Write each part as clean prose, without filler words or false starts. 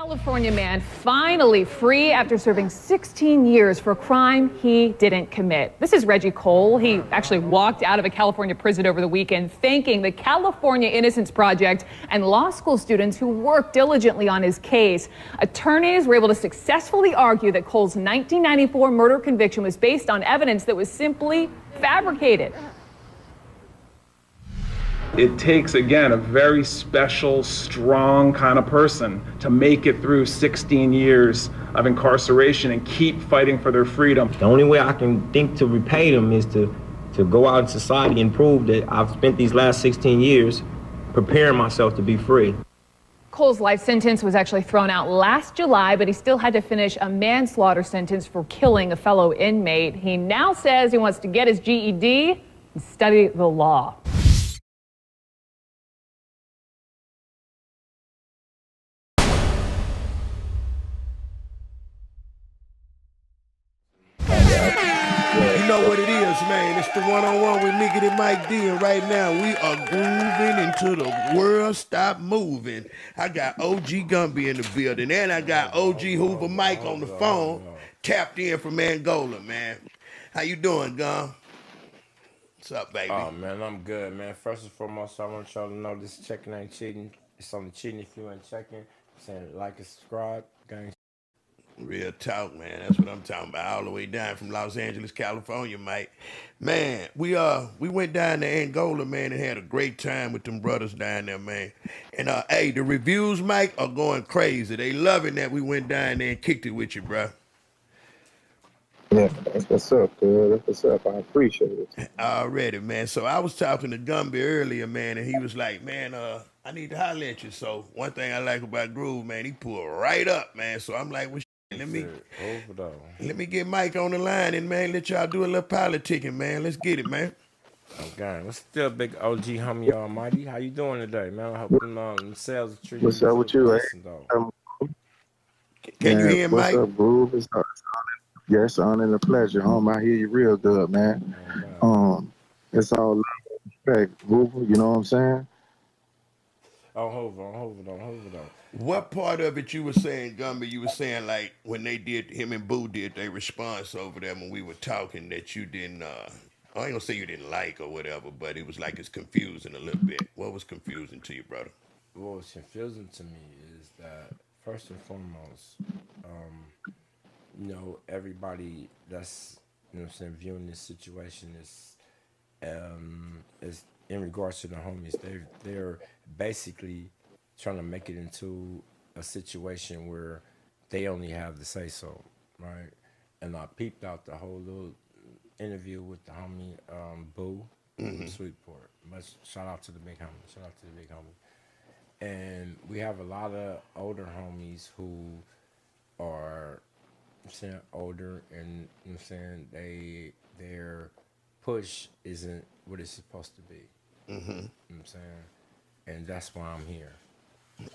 California man finally free after serving 16 years for a crime he didn't commit. This is Reggie. He actually walked out of a California prison over the weekend, thanking the California Innocence Project and law school students who worked diligently on his case. Attorneys were able to successfully argue that Cole's 1994 murder conviction was based on evidence that was simply fabricated. It takes, again, a very special, strong kind of person to make it through 16 years of incarceration and keep fighting for their freedom. The only way I can think to repay them is to go out in society and prove that I've spent these last 16 years preparing myself to be free. Cole's life sentence was actually thrown out last July, but he still had to finish a manslaughter sentence for killing a fellow inmate. He now says he wants to get his GED and study the law. You know what it is, man. It's the one-on-one with Mickey and Mike D, and right now we are grooving into the world stop moving. I got OG Gumby in the building, and I got OG Hoover Mike on the phone, tapped in from Angola, man. How you doing, Gum? What's up, baby? Oh, man, I'm good, man. First and foremost, I want y'all to know this checking ain't cheating. It's only cheating if you ain't checking. I'm saying like and subscribe, gang. Real talk, man. That's what I'm talking about. All the way down from Los Angeles, California, Mike. Man, we went down to Angola, man, and had a great time with them brothers down there, man. And hey, the reviews, Mike, are going crazy. They loving that we went down there and kicked it with you, bro. Yeah, that's what's up, dude. That's what's up. I appreciate it. Already, man. So I was talking to Gumby earlier, man, and he was like, man, I need to holler at you. So one thing I like about Groove, man, he pulled right up, man. So I'm like, well, let me get Mike on the line and, man, let y'all do a little politicking, man. Let's get it, man. Okay, what's still big OG homie almighty? How you doing today, man? I hope them sales are treating What's up with you, Can you hear Mike? What's up, Groove? It's an honor and a pleasure, home. I hear you real good, man. It's all love and respect, Hoover, you know what I'm saying? Hoover though. What part of it you were saying, Gumby, you were saying like when they did, him and Boo did their response over there when we were talking that you didn't, I ain't gonna say you didn't like or whatever, but it was like it's confusing a little bit. What was confusing to you, brother? What was confusing to me is that first and foremost, you know, everybody that's, you know what I'm saying, viewing this situation is in regards to the homies, they're basically trying to make it into a situation where they only have the say so, right? And I peeped out the whole little interview with the homie Boo from Sweetport. Shout out to the big homie. And we have a lot of older homies who are, I'm saying, older, and you know what I'm saying, their push isn't what it's supposed to be. You know what I'm saying? And that's why I'm here.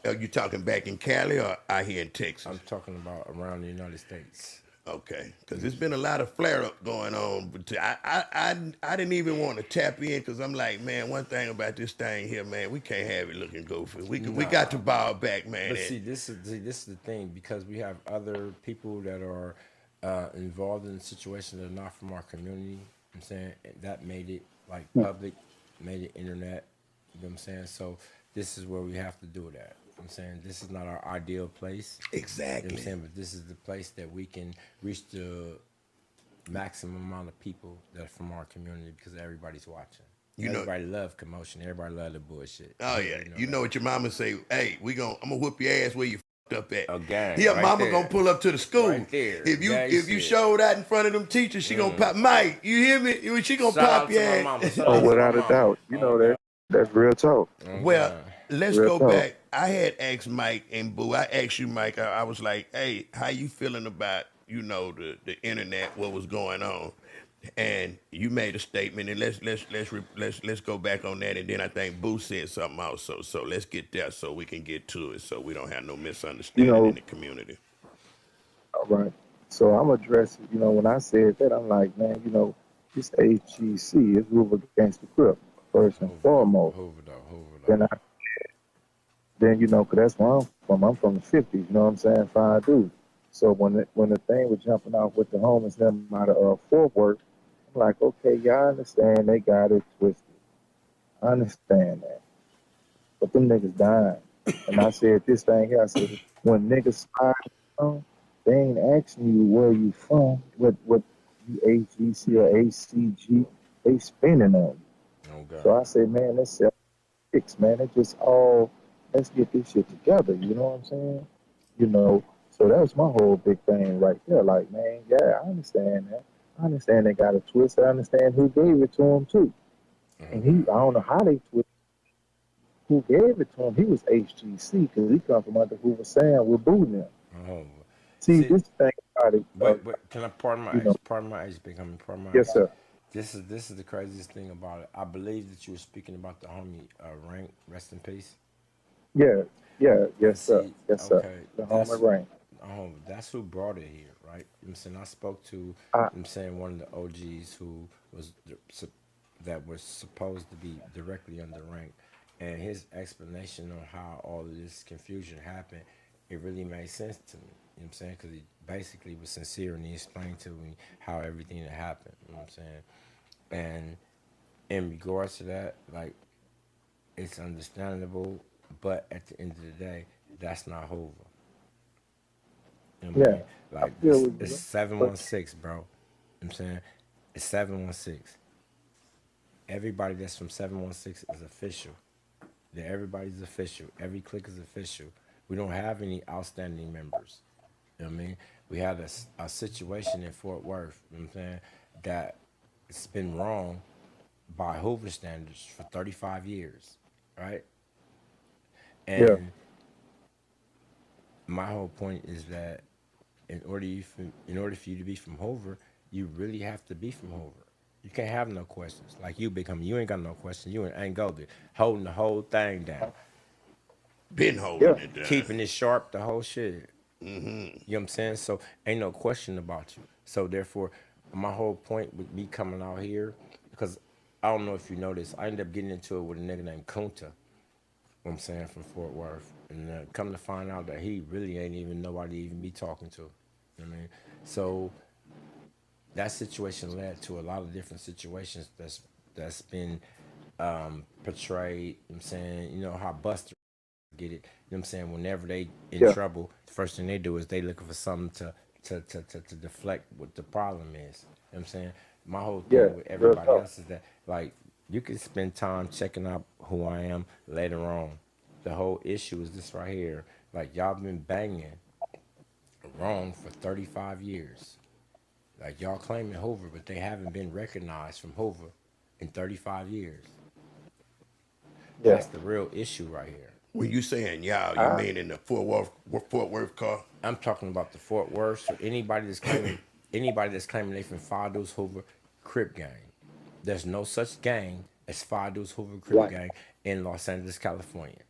Are you talking back in Cali or out here in Texas? I'm talking about around the United States. Okay, because there's been a lot of flare-up going on. But I didn't even want to tap in because I'm like, man, one thing about this thing here, man, we can't have it looking goofy. We got to ball back, man. But see, this is the thing, because we have other people that are involved in the situation that are not from our community. I'm saying that made it like public, made it internet. You know what I'm saying? So this is where we have to do that. I'm saying this is not our ideal place. Exactly. You know what I'm saying? But this is the place that we can reach the maximum amount of people that are from our community, because everybody's watching. Everybody love commotion. Everybody love the bullshit. Oh yeah. You know what your mama say? Hey, I'm gonna whoop your ass where you up at. Okay. Yeah, right mama there. Gonna pull up to the school. Right there. If you showed out in front of them teachers, she gonna pop. Mike, you hear me? She gonna pop your ass. Oh, without a doubt. You know that's real talk. Well, let's go back. I had asked Mike and Boo. I asked you, Mike. I was like, "Hey, how you feeling about the internet? What was going on?" And you made a statement, and let's go back on that. And then I think Boo said something also. So let's get there so we can get to it, so we don't have no misunderstanding in the community. All right. So I'm addressing. When I said that, I'm like, man, this HGC is Hoover against the Crip first and foremost. Hoover. Then Then, you know, 'cause that's where I'm from. I'm from the 50s, you know what I'm saying? Fine dude. So when the thing was jumping off with the homies them out of Fort Worth, I'm like, okay, y'all understand they got it twisted. I understand that. But them niggas dying. And I said this thing here, I said, when niggas slide on, they ain't asking you where you from, what you AGC or ACG, they spinning on you. Oh God. So I said, man, let's fix, man. It just all, let's get this shit together. You know what I'm saying? You know, so that was my whole big thing right there. Like, man, yeah, I understand that. I understand they got a twist. I understand who gave it to him too. And I don't know how they twist. Who gave it to him? He was HGC because he come from under Hoover Sam with Boo now. Oh, See, see, this thing about it, wait. Can I pardon my you know, age? Pardon my age, becoming pardon my yes, age. sir. This is the craziest thing about it. I believe that you were speaking about the homie Rank. Rest in peace. Yeah, yeah, And yes, sir. see, Yes, sir. okay, The home of rain. that's who brought it here, right? You know what I'm saying, I spoke to, you know I, what I'm saying, one of the OGs who was that was supposed to be directly under Rank, and his explanation on how all of this confusion happened, it really made sense to me. You know what I'm saying? Because he basically was sincere and he explained to me how everything had happened. You know what I'm saying? And in regards to that, like, it's understandable, but at the end of the day, that's not Hoover. You know what I yeah, mean? I Like, feel it's, with it's you. But 716, bro. You know what I'm saying? It's 716. Everybody that's from 716 is official. Everybody's official. Every clique is official. We don't have any outstanding members. You know what I mean? We had a situation in Fort Worth, you know what I'm saying, that it's been wrong by Hoover standards for 35 years, right? yeah, And my whole point is that in order for you to be from Hoover, you really have to be from Hoover. You can't have no questions. Like you ain't got no questions. You ain't Goldie holding the whole thing down, Been yeah, holding it down. keeping it sharp, the whole shit. You know what I'm saying? So ain't no question about you. So therefore, my whole point with me coming out here, because I don't know if you know this, I ended up getting into it with a nigga named Kunta. What I'm saying, from Fort Worth, and come to find out that he really ain't even nobody to even be talking to. You know what I mean? So that situation led to a lot of different situations that's been portrayed. You know what I'm saying, you know how Buster get it. You know what I'm saying? Whenever they in yeah, trouble, the first thing they do is they looking for something to deflect what the problem is. You know what I'm saying? My whole yeah, thing with real everybody talk. else is that, like, you can spend time checking out who I am later on. The whole issue is this right here. Like, y'all been banging wrong for 35 years. Like, y'all claiming Hoover, but they haven't been recognized from Hoover in 35 years. Yeah, That's the real issue right here. When you saying y'all, you I, mean in the Fort Worth car? I'm talking about the Fort Worth or anybody that's claiming they from Fadu's Hoover Crip gang. There's no such gang as Fadu's Hoover Crip right. gang in Los Angeles, California.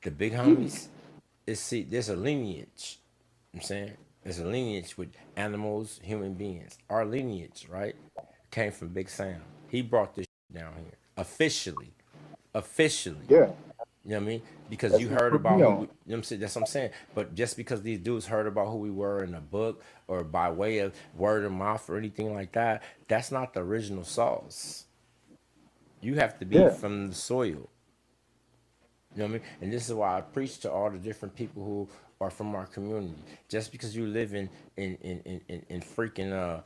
The big homies is, see, there's a lineage. I'm saying there's a lineage with animals, human beings. Our lineage, right, came from Big Sam. He brought this down here officially, officially. Yeah, You know what I mean? Because that's you what heard put about me who on. we, you know what I'm saying? That's what I'm saying. But just because these dudes heard about who we were in a book or by way of word of mouth or anything like that, that's not the original sauce. You have to be Yeah, from the soil. You know what I mean? And this is why I preach to all the different people who are from our community. Just because you live in freaking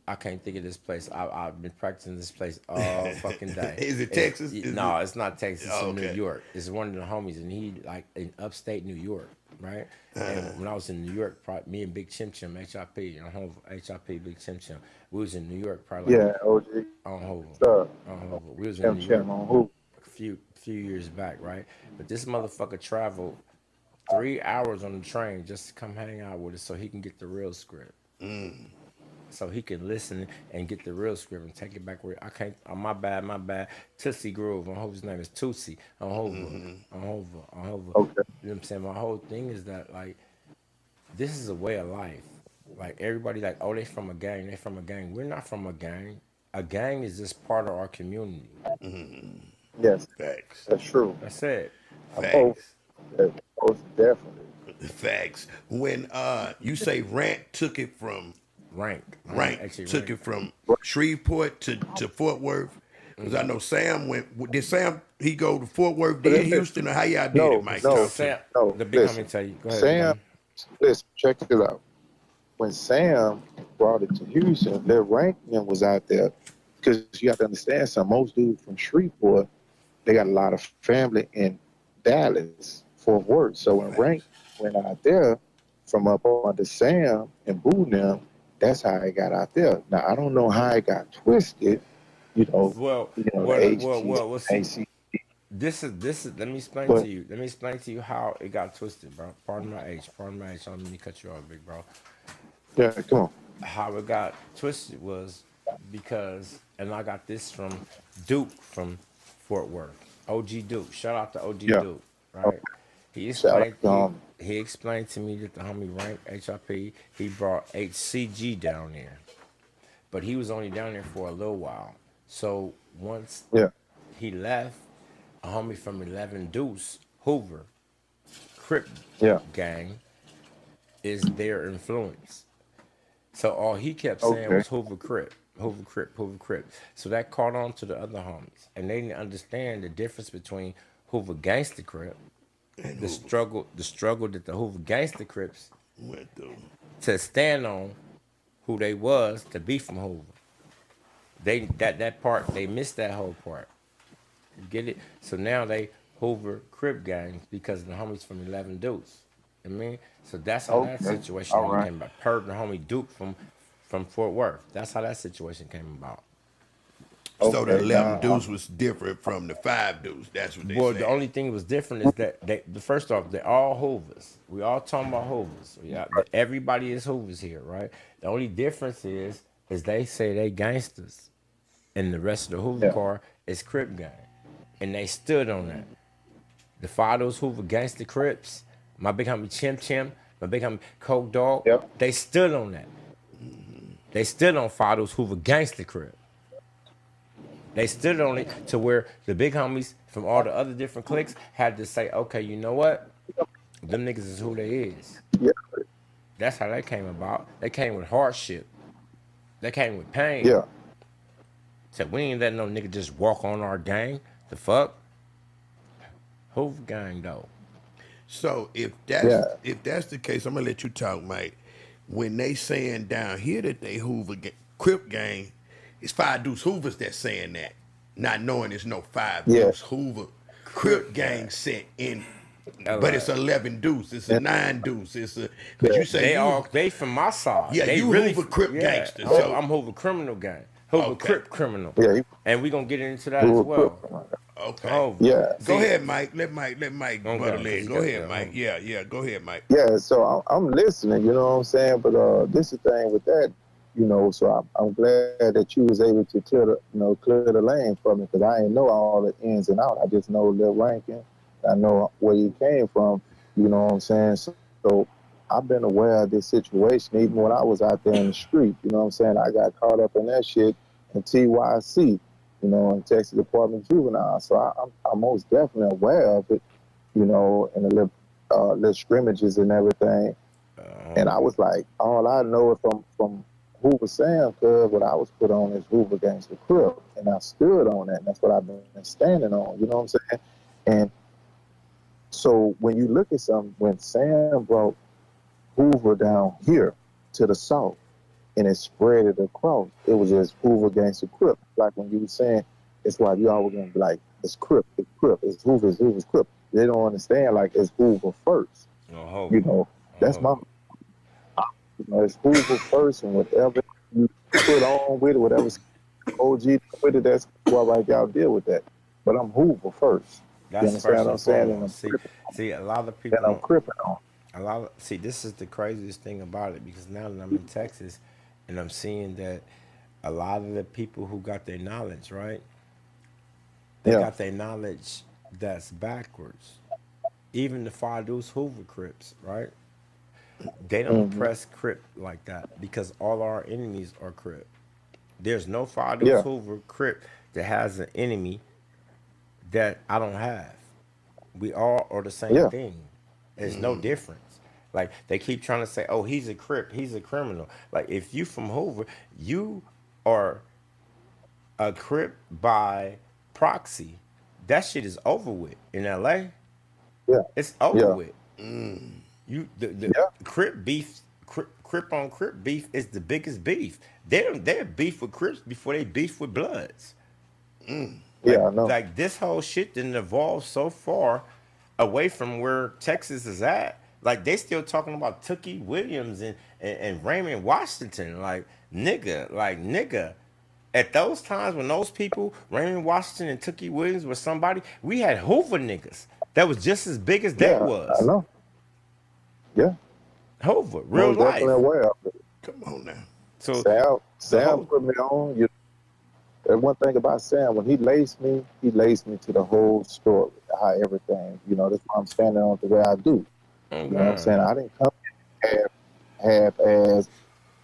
I can't think of this place. I've been practicing this place all fucking day. Is it Texas? Is it? No, it's not Texas. It's Oh, from New okay. York. It's one of the homies, and he like in upstate New York, right? And when I was in New York, me and Big Chim Chim, HIP, HIP, Big Chim Chim, we was in New York probably like yeah, OG, on Hoover, stuff. on Hoover. We was in Chim New York chim on who? a few years back, right? But this motherfucker traveled 3 hours on the train just to come hang out with us so he can get the real script. So he can listen and get the real script and take it back where I can't. Oh, my bad. Tootsie Grove. On Hoover's name is Tootsie. On Hoover. On Hoover. You know Okay, what I'm saying? My whole thing is that, like, this is a way of life. Like, everybody like, oh, they from a gang. They from a gang. We're not from a gang. A gang is just part of our community. yes, Facts. that's true. That's it. Oh, Facts. most definitely. Facts. When you say Rant took it from Actually took rank. it from Shreveport to Fort Worth, because I know Sam went. Did Sam he go to Fort Worth, But then listen, Houston, or how y'all did it? no, Mike, no, talk to me. Sam, no. the big homie Listen, tell you. Go ahead, big Sam. homie. Listen, check it out. When Sam brought it to Houston, their ranking was out there because you have to understand something. Most dudes from Shreveport, they got a lot of family in Dallas, Fort Worth. So when Rank Facts. went out there from up under Sam and Boo them, that's how it got out there. Now I don't know how it got twisted, you know, Well, the see, HGC, this is. Let me explain to but you. Let me explain to you how it got twisted, bro. Pardon my age. Pardon my age. I don't mean to cut you off, big bro. yeah, come on. How it got twisted was because, and I got this from Duke from Fort Worth. OG Duke. Shout out to OG Yeah. Duke. Oh, Right. He shout out explained to he, he explained to me that the homie Rank HIP, he brought HCG down there, but he was only down there for a little while. So once yeah, he left, a homie from 11 Deuce, Hoover, Crip yeah. gang, is their influence. So all he kept saying Okay. was Hoover Crip, Hoover Crip, Hoover Crip. So that caught on to the other homies. And they didn't understand the difference between Hoover Gangster Crip, And the Hoover struggle that the Hoover Gangster Crips went through. to stand on who they was to be from Hoover. They that part, they missed that whole part. You get it? So now they Hoover Crip gangs because the homies from 11 Deuce. I mean, so that's how that Okay. situation All all right. came about. Per the homie Duke from Fort Worth. That's how that situation came about. So the Okay. 11 Now, dudes was different from the 5 dudes. That's what they Well, the saying. only thing that was different is that the first off, they're all Hoovers. We all talking about Hoovers. Yeah, everybody is Hoovers here, right? The only difference is they say they gangsters, and the rest of the Hoover yeah. car is Crip gang, and they stood on that. The fathers Hoover gangster Crips, my big homie Chim Chim, my big homie Coke Dog, Yep. they stood on that. They stood on fathers Hoover gangster Crip. They stood on it to where the big homies from all the other different cliques had to say, okay, you know what? Them niggas is who they is. Yeah. That's how that came about. They came with hardship. They came with pain. Yeah. Said, we ain't letting no nigga just walk on our gang. The fuck? Hoover gang, though. So if Yeah. that's the case, I'm gonna let you talk, Mike. When they saying down here that they Crip gang, it's 5 Deuce Hoovers that's saying that, not knowing there's no 5 Yeah. Deuce Hoover Crip gang sent in, but it's 11 Deuce, it's a Yeah. 9 Deuce, it's a because you say They from my side. yeah, They you really Hoover Crip yeah. gangster. So I'm Hoover criminal gang. Hoover Okay. Crip criminal. Yeah. And we gonna get into that He as was well. quick. okay, Oh, Yeah. go see, ahead, Mike. Let Mike Go butter ahead, 'cause leg. you Go got ahead, that, Mike. homie. Yeah. Go ahead, Mike. Yeah. So I'm listening. You know what I'm saying? But this is the thing with that. You know, so I'm glad that you was able to clear the lane for me because I ain't know all the ins and outs. I just know Lil Rankin. I know where he came from. You know what I'm saying? So I've been aware of this situation even when I was out there in the street. You know what I'm saying? I got caught up in that shit in TYC. You know, in Texas Department of Juvenile. So I'm most definitely aware of it. You know, and the little scrimmages and everything. And I was like, all I know is from Hoover Sam, cuz what I was put on is Hoover Gangster Crip. And I stood on that. And that's what I've been standing on. You know what I'm saying? And so when you look at something, when Sam brought Hoover down here to the south and it spread it across, it was just Hoover Gangster Crip. Like when you were saying, it's why you always gonna be like, it's Crip, it's Hoover's Crip. They don't understand like it's Hoover first. Oh, You know, that's my it's Hoover first, and whatever you put on with it, whatever OG with it, that's what like y'all deal with that. But I'm Hoover first. You that's understand first what I'm and saying? foremost. See, a lot of people And I'm don't. cripping on. See, this is the craziest thing about it because now that I'm in Texas, and I'm seeing that a lot of the people who got their knowledge right, they Yeah. got their knowledge that's backwards. Even the Fadoos Hoover Crips, right? They don't press Crip like that because all our enemies are Crip. There's no Fadoos Yeah. Hoover Crip that has an enemy that I don't have. We all are the same Yeah. thing. There's no difference. Like they keep trying to say, "Oh, he's a crip, he's a criminal." Like if you from Hoover, you are a crip by proxy. That shit is over with in LA. Yeah. It's over Yeah. with. The Yeah. crip beef, crip on crip beef is the biggest beef. They're beef with crips before they beef with bloods. Yeah, I know. Like this whole shit didn't evolve so far away from where Texas is at. Like they still talking about Tookie Williams and Raymond Washington. Like nigga. At those times when those people, Raymond Washington and Tookie Williams were somebody, we had Hoover niggas that was just as big as they Yeah, I was. know. Yeah. Hoover, real Most life. definitely aware of it. Come on now. So Sam put me on. And one thing about Sam, when he laced me to the whole story, how everything, that's why I'm standing on the way I do. You know what I'm saying? I didn't come in half ass.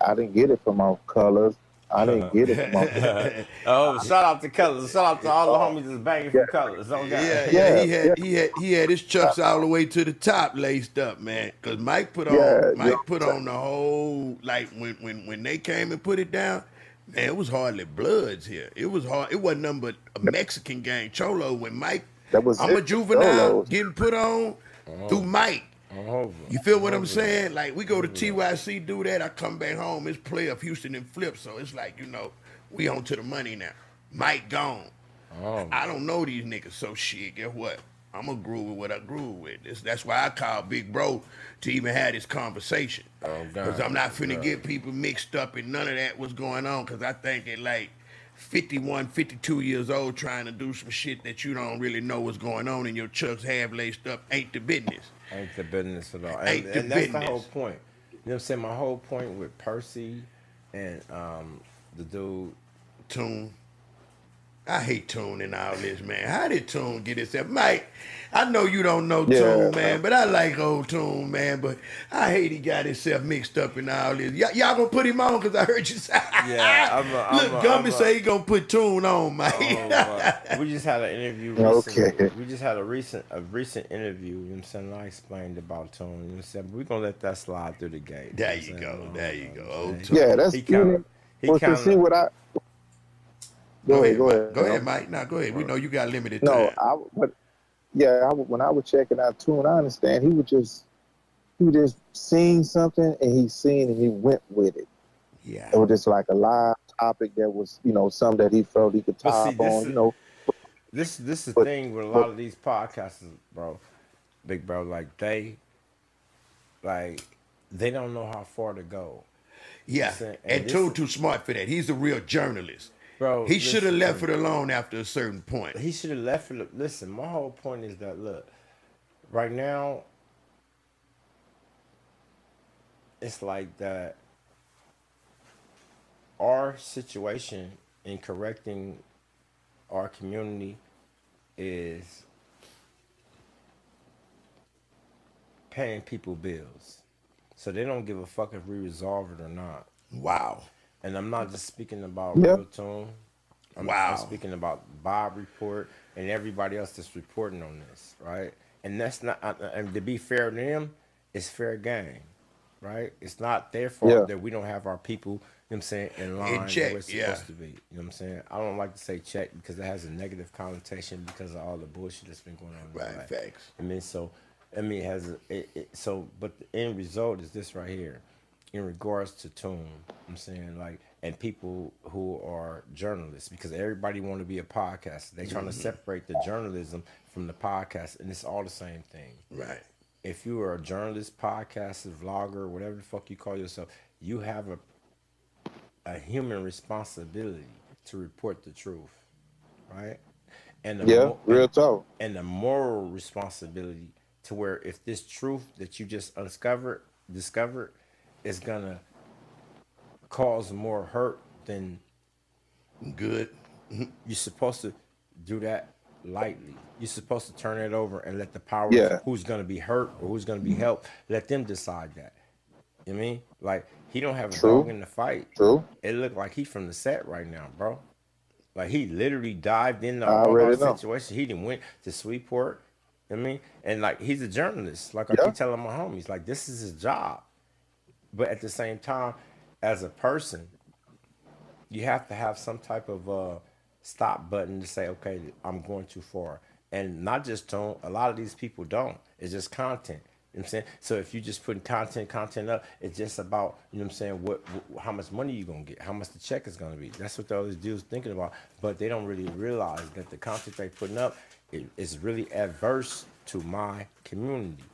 I didn't get it from my colors. I didn't get it from my. Oh, shout out to Colors. Shout out to all the homies that's banging for Colors. Oh, God. Yeah. He had his chucks all the way to the top laced up, man. Cause Mike put on the whole, like when they came and put it down, man, it was hardly bloods here. It was hard. It wasn't nothing but a Mexican gang, Cholo. When Mike, I'm a juvenile getting put on through Mike. You feel what I'm saying? Like we go to TYC, do that. I come back home. It's play of Houston and Flip. So it's like we on to the money now. Mike gone. I don't know these niggas. So shit. Guess what? I'm gonna groove with what I groove with. That's why I call Big Bro to even have this conversation. Because I'm not finna get people mixed up in none of that what's going on. Because I think that like 51, 52 years old trying to do some shit that you don't really know what's going on and your chucks half laced up ain't the business. Ain't the business at all. Ain't the And that's the business. whole point. You know what I'm saying? My whole point with Percy and the dude. Tune. I hate Tune and all this, man. How did Tune get himself? Mike, I know you don't know Tune, man, but I like old Tune, man. But I hate he got himself mixed up in all this. Y'all gonna put him on because I heard you say. Yeah, Look, Gumby say he gonna put Tune on, Mike. We just had an interview recently. Okay. We just had a recent interview, you know what I'm saying? I explained about Tune, you know what I'm saying? But we're gonna let that slide through the gate. There you go. There you go. Old Tune. Yeah, that's He kinda to see what I. Go ahead, Mike. No, go ahead. We know you got limited No, time. when I was checking out Tune, I understand he was just seeing something and he went with it. Yeah. It was just like a live topic that was, something that he felt he could top on, This is the thing with a lot of these podcasters, bro. Big bro, like they don't know how far to go. Yeah. And Tune too smart for that. He's a real journalist. Bro, he should have left it alone after a certain point. He should have left it. Listen, my whole point is that, look, right now, it's like that our situation in correcting our community is paying people bills. So they don't give a fuck if we resolve it or not. Wow. And I'm not just speaking about Real Tune. I'm Wow. speaking about Bob Report and everybody else that's reporting on this, right? And that's not, and to be fair to them, it's fair game, right? It's not their fault that we don't have our people, you know what I'm saying, in line where it's supposed to be. You know what I'm saying? I don't like to say check because it has a negative connotation because of all the bullshit that's been going on. Right, facts. It has but the end result is this right here. In regards to Tune, I'm saying, like, and people who are journalists, because everybody want to be a podcaster. They trying to separate the journalism from the podcast, and it's all the same thing. Right. If you are a journalist, podcaster, vlogger, whatever the fuck you call yourself, you have a human responsibility to report the truth, right? And real talk. And the moral responsibility to where if this truth that you just discovered is gonna cause more hurt than good. You're supposed to do that lightly. You're supposed to turn it over and let the power who's gonna be hurt or who's gonna be helped, let them decide that. You know what I mean? Like, he don't have a dog in the fight. It looked like he from the set right now, bro. Like, he literally dived in the situation. He done went to Sweetport, I mean, and like he's a journalist. Like I Yeah. keep telling my homies, like this is his job. But at the same time, as a person, you have to have some type of stop button to say, okay, I'm going too far. And not just don't, a lot of these people don't. It's just content. You know what I'm saying? So if you just putting content up, it's just about, you know what I'm saying, how much money you gonna get, how much the check is gonna be. That's what all these dudes thinking about. But they don't really realize that the content they putting up is really adverse to my community.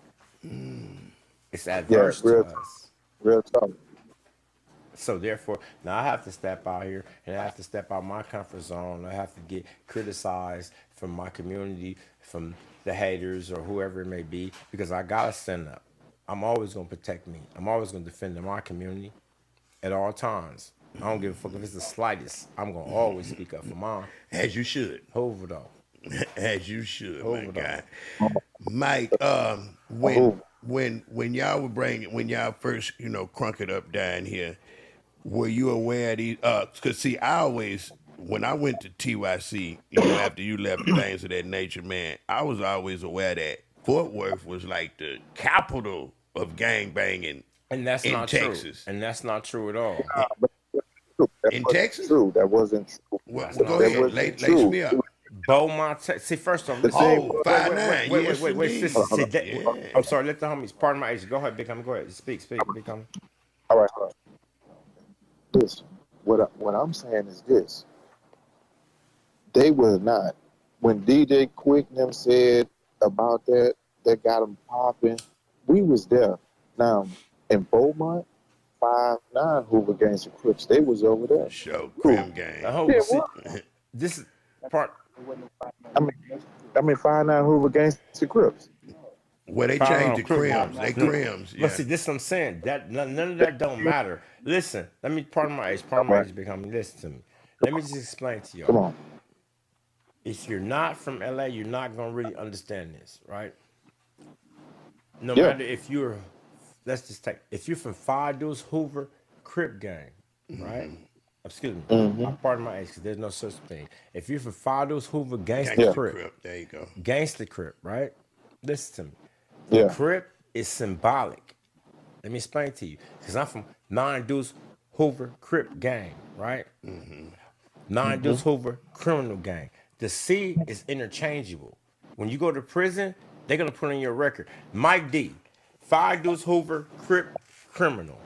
It's Yeah, adverse to us. real talk. So therefore, now I have to step out here and I have to step out my comfort zone. I have to get criticized from my community, from the haters or whoever it may be, because I gotta stand up. I'm always gonna protect me. I'm always gonna defend my community at all times. I don't give a fuck if it's the slightest. I'm gonna always speak up for mine. As you should. Hoover though. As you should, my Hoover though. guy. Mike, when y'all were bringing, when y'all first, crunk it up down here, were you aware of these? Cause see, I always, when I went to TYC, after you left and things of that nature, man, I was always aware that Fort Worth was like the capital of gang banging And that's in not Texas. true. And that's not true at all. But that In wasn't Texas? true. That wasn't true. Well, That's go not ahead, wasn't lace true. me up. Beaumont, See, first off, listen. Oh, 5'9", yes, Wait, indeed. sister, Yeah. I'm sorry, let the homies, pardon my age. Go ahead, Big Homie, go ahead. Speak, Big Homie. All right, hold on. Listen, what I'm saying is this: they were not. When DJ Quick and them said about that got them popping. We was there. Now in Beaumont, 5'9" Hoover Gangs of Crips, they was over there. Show Crim Gang. Oh, see, this is part. I mean 5'9" Hoover Gangs of Crips. Well, they Fire changed on to Crip Crims. Walk. They Crims. Yeah. But see, this is what I'm saying. That none of that don't matter. Listen, let me pardon my age, Big Homie. Listen to me. Let me just explain to Come y'all. on. If you're not from LA, you're not gonna really understand this, right? No Yeah. matter if you're, if you're from Five Deuce Hoover Crip Gang, right? Excuse me. I'm pardon my age because there's no such thing. If you're from Five Deuce Hoover Gangsta Gangsta Crip, Crip. There you go. Gangsta Crip, right? Listen to me. Yeah. Crip is symbolic. Let me explain to you. Because I'm from Nine Deuce Hoover Crip Gang, right? Nine Deuce Hoover Criminal Gang. The C is interchangeable. When you go to prison, they're going to put on your record, Mike D, Five Deuce Hoover Crip Criminal.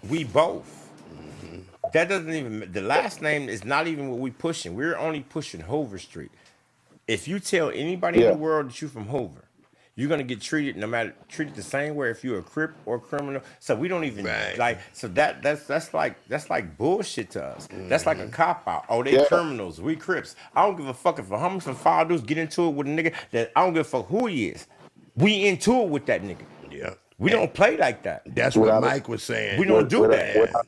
We both. That doesn't even, the last name is not even what we pushing. We're only pushing Hoover Street. If you tell anybody in Yeah. the world that you're from Hoover, you're gonna get treated treated the same way if you're a Crip or a criminal. So we don't even Right. so that's like bullshit to us. That's like a cop out. Oh, they Yeah. criminals, we Crips. I don't give a fuck if a homie from Five Deuce get into it with a nigga that I don't give a fuck who he is. We into it with that nigga. Yeah. We don't play like that. That's what Mike was saying. We don't do that.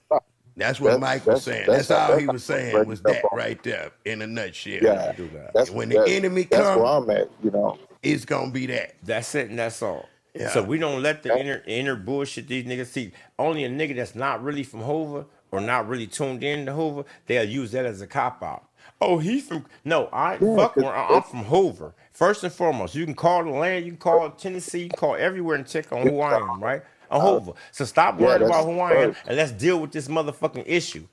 That's what Mike was saying. That's all he was saying that's was what that I'm right there in a nutshell. Yeah. Do that. That's When the enemy that's come- where I'm at, you know. It's gonna be that. That's it and that's all. Yeah. So we don't let the inner bullshit these niggas see. Only a nigga that's not really from Hoover or not really tuned in to Hoover, they'll use that as a cop out. Oh, he's from I'm from Hoover. First and foremost, you can call the land, you can call Tennessee, you can call everywhere and check on who I am, right? I'm Hoover. So stop worrying that's about who I am first. and let's deal with this motherfucking issue.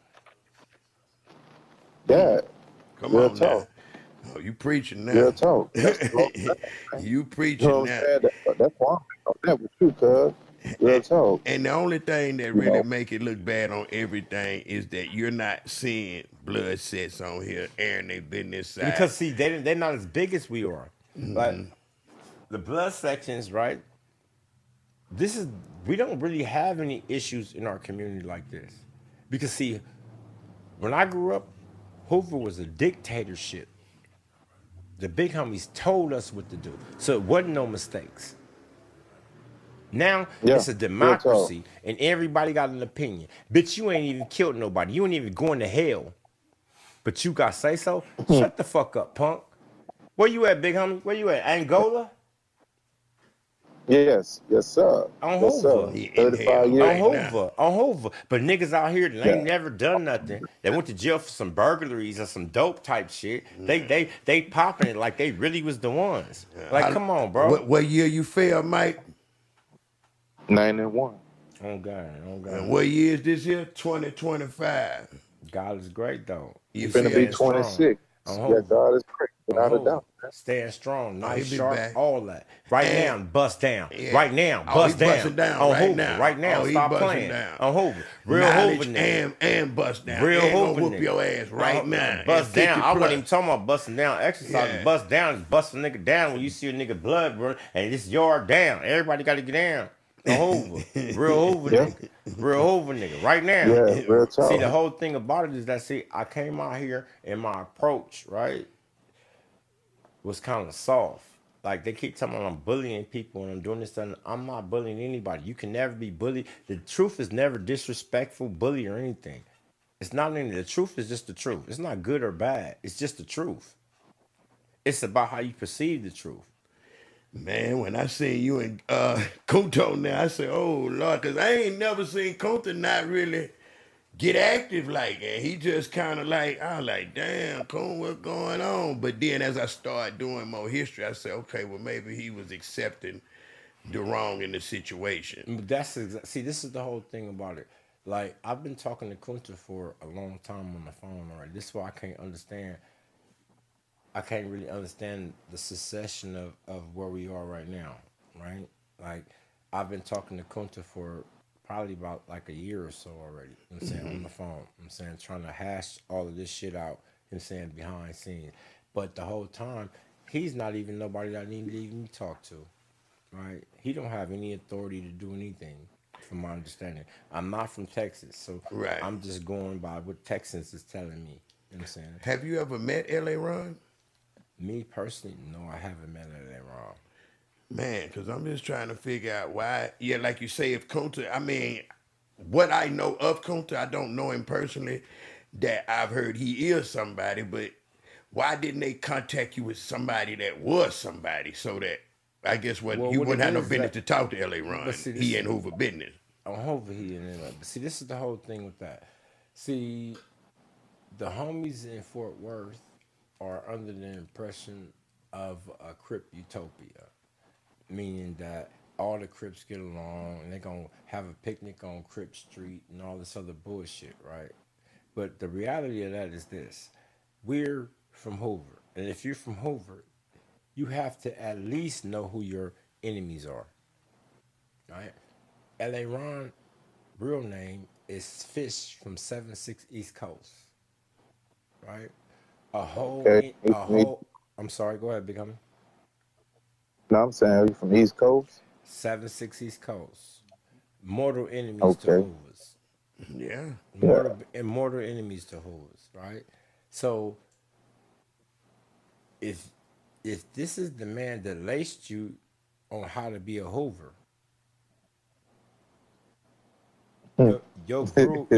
Yeah. Come Real on now. talk. Oh, you preaching now. Real talk. That's what I'm saying. You You preaching know what now. I'm saying? That's why I'm on that with you, cuz. Real talk. And the only thing that You really know. make it look bad on everything is that you're not seeing blood sets on here airing their business side. Because see, they're not as big as we are. Like the blood sections, right? We don't really have any issues in our community like this. Because see, when I grew up, Hoover was a dictatorship. The big homies told us what to do. So it wasn't no mistakes. Now Yeah, it's a real talk. democracy and everybody got an opinion. Bitch, you ain't even killed nobody. You ain't even going to hell. But you got say so? Shut the fuck up, punk. Where you at, big homie? Where you at? Angola? Yes, yes, sir. On Yes, sir. Hoover. He in 35 hell years. On right now. Hoover, on Hoover. But niggas out here that ain't Yeah. never done nothing. They went to jail for some burglaries or some dope type shit. They popping it like they really was the ones. Like, come on, bro. What year you fell, Mike? 91. Oh God, oh And God. what year is this year? 2025. God is great though. You He's Finna be staying feel? strong. 26. On Yeah, Hoover. God is great, On without a Hoover. doubt. Staying strong, Oh, nice, he be sharp, back. all that. Right And now, bust down. yeah. Right now, Oh, he bust busting down. down On right Hoover, now. right now. Oh, he Stop busting playing. down. On Hoover. Real Knowledge Hoover nigga. and bust down. Real And Hoover gonna whoop nigga. your ass right now. Bust And down. 50 I wasn't plus. even talking about busting down exercise. Yeah. Bust down is busting a nigga down when you see a nigga blood run and it's yard down. Everybody got to get down. On Hoover. Real Hoover Yeah. nigga. Real Hoover nigga. Right now. Yeah, real talk. See, the whole thing about it is that, see, I came out here and my approach, right, was kind of soft. Like, they keep telling me I'm bullying people and I'm doing this and I'm not bullying anybody. You can never be bullied. The truth is never disrespectful, bully, or anything. It's not any. The truth is just the truth. It's not good or bad. It's just the truth. It's about how you perceive the truth. Man, when I seen you and Kunto now, I said, oh, Lord, because I ain't never seen Kunto not really get active like that. He just kind of like, I was like, damn, Kun, what's going on? But then as I started doing more history, I said, okay, well, maybe he was accepting the wrong in the situation. See, this is the whole thing about it. Like, I've been talking to Kunta for a long time on the phone already. This is why I can't understand. I can't really understand the succession of where we are right now, right? Like, I've been talking to Kunta for probably about like a year or so already. You know what I'm saying? On the phone. I'm saying, trying to hash all of this shit out. You know what I'm saying? Behind scenes. But the whole time, he's not even nobody that I need to even talk to, right? He don't have any authority to do anything, from my understanding. I'm not from Texas, so Right. I'm just going by what Texans is telling me. You know what I'm saying? Have you ever met L.A. Ron? Me personally, no, I haven't met L.A. Ron. Man, because I'm just trying to figure out why. Yeah, like you say, if Kunta, I mean, what I know of Kunta, I don't know him personally, that I've heard he is somebody, but why didn't they contact you with somebody that was somebody so that, I guess, Well, you what wouldn't it have no is business that- to talk to L.A. Ron. But see, He this- in Hoover business. On Hoover, he and then, but see, this is the whole thing with that. See, the homies in Fort Worth are under the impression of a Crip utopia, meaning that all the Crips get along and they're gonna have a picnic on Crip Street and all this other bullshit, right? But the reality of that is this: we're from Hoover, and if you're from Hoover, you have to at least know who your enemies are, right? L.A. Ron, real name is Fish from 7-6 East Coast, right? Okay. I'm sorry, go ahead, Big Homie. No, I'm saying, are you from East Coast? 7-6 East Coast. Mortal enemies to Okay. Hoovers. Yeah. Mortal enemies to Hoovers, right? So if this is the man that laced you on how to be a Hoover, your group.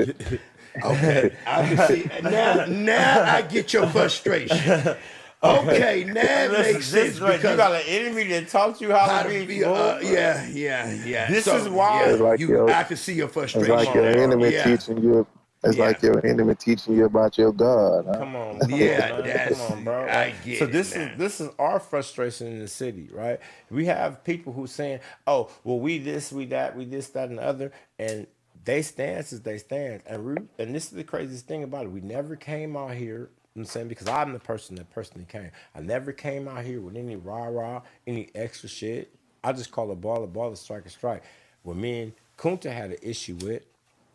Okay, I can see now. I get your frustration. Okay, now it makes sense You because got an enemy that taught you how to be. yeah. This So, is why- It's like I can see your It's frustration. like your enemy Yeah. teaching you. It's Yeah. like your enemy teaching you about your God. Huh? Come on, Yeah, man. that's- Come on, bro. I get so it this is our frustration in the city, right? We have people who saying, "Oh, well, we this, we that, we this, that, and the other," and they stance is they stand. And this is the craziest thing about it. We never came out here. You know what I'm saying, because I'm the person that personally came. I never came out here with any rah-rah, any extra shit. I just call a ball, a strike, a strike. What me and Kunta had an issue with,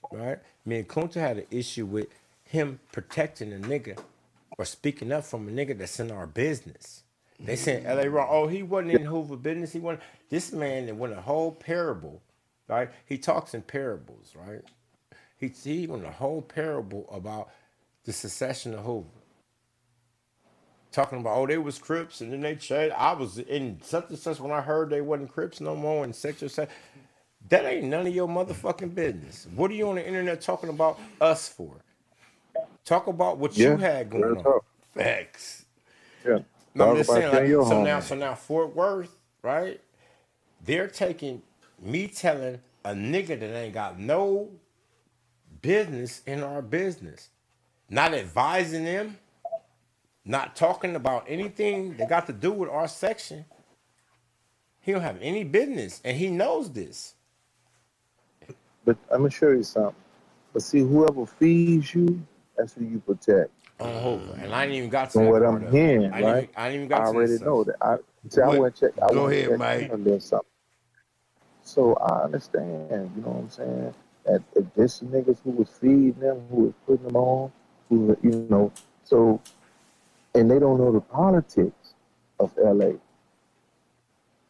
right? Me and Kunta had an issue with him protecting a nigga or speaking up from a nigga that's in our business. They saying L.A. Ron, oh, he wasn't in Hoover business. He wasn't. This man that went a whole parable, right? He talks in parables, right? He went a whole parable about the secession of Hoover. Talking about, oh, they was Crips and then they changed. I was in such and such when I heard they wasn't Crips no more and such and such. That ain't none of your motherfucking business. What are you on the internet talking about us for? Talk about what you had going real on. talk. Facts. Yeah. No, I'm Talk just about saying, you and your like, homie. so now Fort Worth, right? They're taking me telling a nigga that ain't got no business in our business, not advising them, not talking about anything that got to do with our section. He don't have any business, and he knows this. But I'm gonna show you something. But see, whoever feeds you, that's who you protect. On Hoover, and I ain't even got to From that what part I'm of it. hearing, right? I didn't even I got to already this know stuff. that. I What? want to check. I Go want to ahead, check Mike. in a little something. So I understand. You know what I'm saying? That if this niggas who was feeding them, who was putting them on, who so and they don't know the politics of LA,